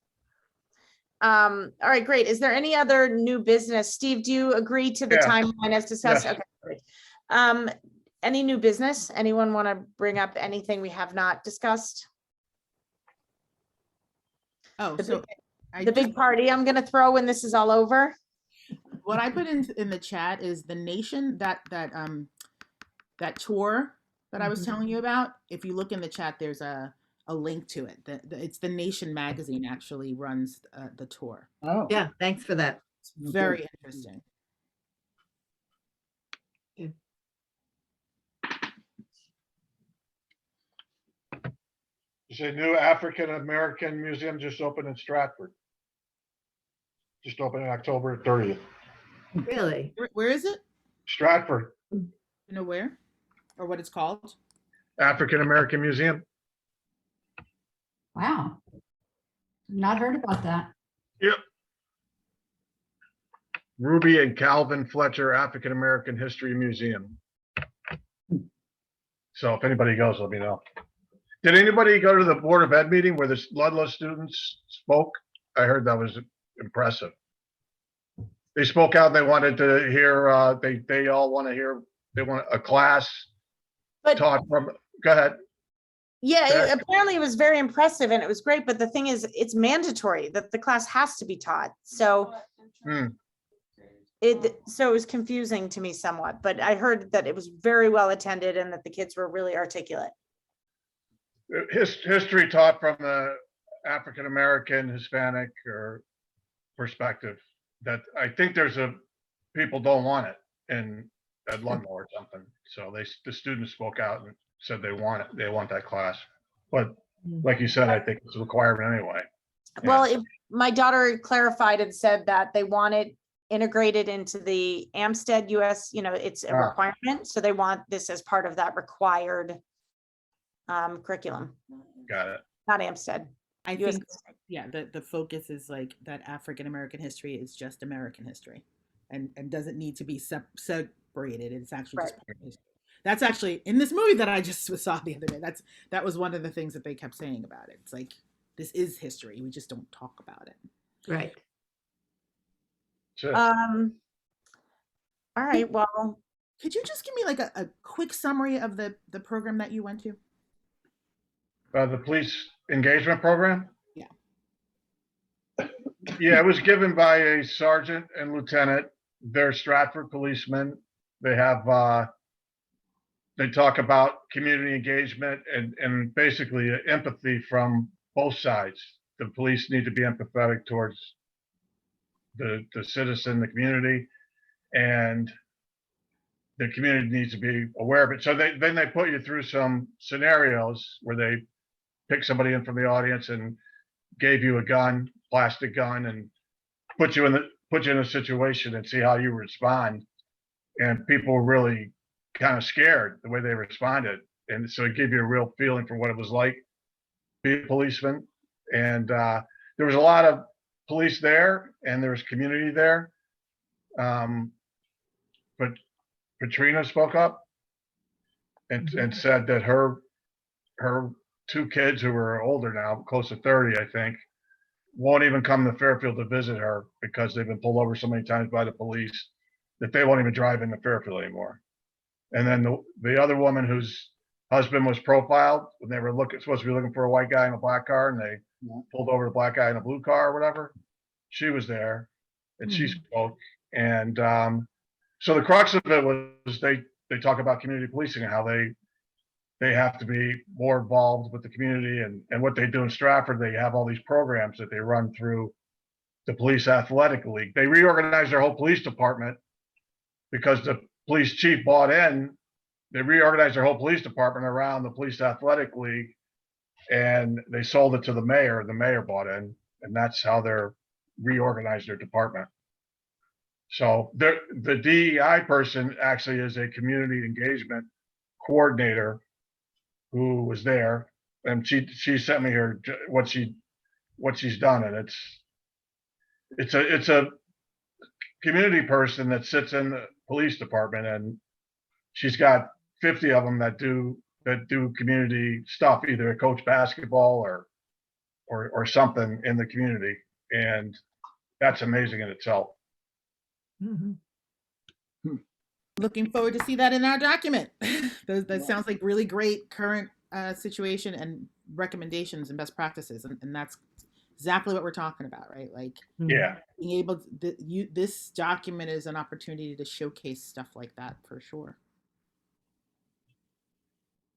All right, great. Is there any other new business? Steve, do you agree to the Yes. timeline as discussed? Yes. Okay, great. Any new business? Anyone want to bring up anything we have not discussed? Oh, The so big- I The just, big party I'm gonna throw when this is all over? what I put in the chat is the nation that tour that I was telling you about. If you look in the chat, there's a link to it. It's the Nation magazine actually runs the tour. Oh, Yeah, thanks for that. It's very interesting. There's a new African American museum just opened in Stratford. Just opened on October 30th. Really? Where is it? Stratford, You know where? Or what it's called? African American Museum. Wow. Not heard about that. Yep. Ruby and Calvin Fletcher African American History Museum. So if anybody goes, let me know. Did anybody go to the Board of Ed meeting where the Ludlow students spoke? I heard that was impressive. They spoke out, they wanted to hear, they all want to hear, they want a class But taught from, go ahead. yeah, Sure. apparently it was very impressive and it was great, but the thing is, it's mandatory that the class has to be taught. So Hmm. so it was confusing to me somewhat, but I heard that it was very well attended and that the kids were really articulate. History taught from the African American, Hispanic, or perspective. That I think people don't want it at Ludlow or something. So the students spoke out and said they want it. They want that class. But like you said, I think it's a requirement anyway. Well, my daughter clarified and said that they want it integrated into the Amstead US, it's a Ah. requirement. So they want this as part of that required curriculum, Got it. not Amstead. I US. think, yeah, the focus is like that African American history is just American history and doesn't need to be separated. It's actually just Right. part of history. That's actually in this movie that I just saw the other day. That was one of the things that they kept saying about it. It's like, this is history. We just don't talk about it. Right. That's it. All right, well, Could you just give me like a quick summary of the program that you went to? The police engagement program? Yeah. Yeah, it was given by a sergeant and lieutenant. They're Stratford policemen. They have, they talk about community engagement and basically empathy from both sides. The police need to be empathetic towards the citizen, the community, and the community needs to be aware of it. So then they put you through some scenarios where they pick somebody in from the audience and gave you a gun, plastic gun, and put you in a situation and see how you respond. And people were really kind of scared the way they responded. And so it gave you a real feeling for what it was like to be a policeman. And there was a lot of police there and there was community there. But Katrina spoke up and said that her two kids who are older now, close to 30, I think, won't even come to Fairfield to visit her because they've been pulled over so many times by the police that they won't even drive into Fairfield anymore. And then the other woman whose husband was profiled when they were supposed to be looking for a white guy in a black car and they pulled over the black guy in a blue car or whatever. She was there and she spoke. And so the crux of it was they talk about community policing and how they have to be more involved with the community and what they do in Stratford. They have all these programs that they run through the police athletic league. They reorganized their whole police department because the police chief bought in. They reorganized their whole police department around the police athletic league and they sold it to the mayor. The mayor bought in and that's how they're reorganized their department. So the DEI person actually is a community engagement coordinator who was there, and she sent me what she's done, and it's a community person that sits in the police department, and she's got 50 of them that do community stuff, either coach basketball or something in the community, and that's amazing in itself. Mhm. Looking forward to see that in our document. That sounds like really great current situation and recommendations and best practices, and that's exactly what we're talking about, right? Like Yeah, being able to, this document is an opportunity to showcase stuff like that for sure.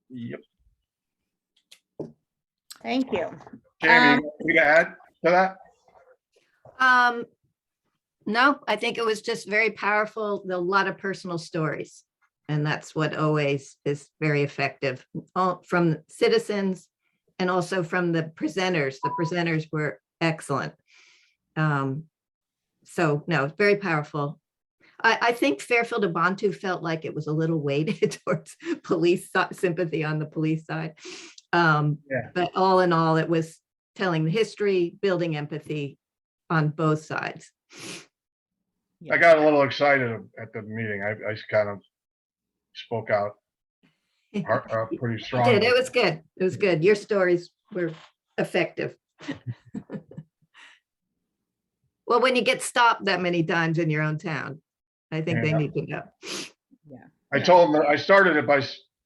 yep. Thank you. Jamie, you got to add to that? No, I think it was just very powerful, a lot of personal stories. And that's what always is very effective, all from citizens and also from the presenters. The presenters were excellent. So no, it's very powerful. I think Fairfield Ubuntu felt like it was a little weighted towards police sympathy on the police side. But all in all, it was telling the history, building empathy on both sides. I got a little excited at the meeting. I kind of spoke out pretty You strongly. did. It was good. It was good. Your stories were effective. Well, when you get stopped that many times in your own town, I think they Yeah. need to know. I told them that I started it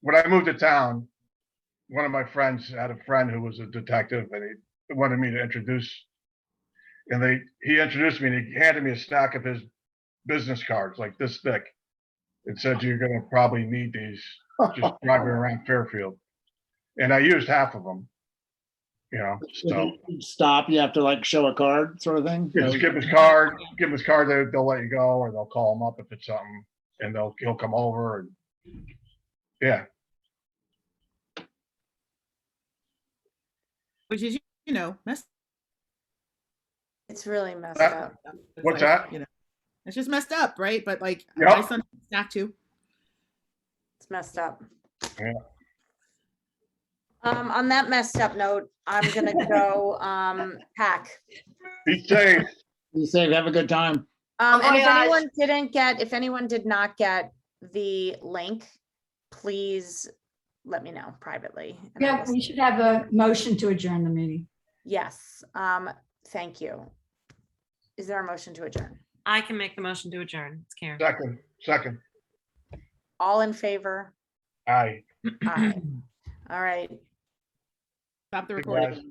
when I moved to town, one of my friends had a friend who was a detective, and he wanted me to introduce, and he introduced me, and he handed me a stack of his business cards, like this thick. It said, "You're going to probably need these just driving around Fairfield." And I used half of them, so. Stop, you have to like show a card sort of thing? Just give him his card, they'll let you go, or they'll call him up if it's something, and he'll come over, and yeah. Which is, messed It's really messed That- up. up. It's What's like, that? It's just messed up, right? But like Yep. my son stacked too. It's messed up. Yeah. On that messed up note, I'm gonna go pack. Be safe. Be safe, have a good time. And my gosh. if anyone did not get the link, please let me know privately. and I Yeah, will- we should have a motion to adjourn the meeting. Yes, thank you. Is there a motion to adjourn? I can make the motion to adjourn. It's Karen. Second. All in favor? Aye. Aye. All right. Stop the Good recording. guys.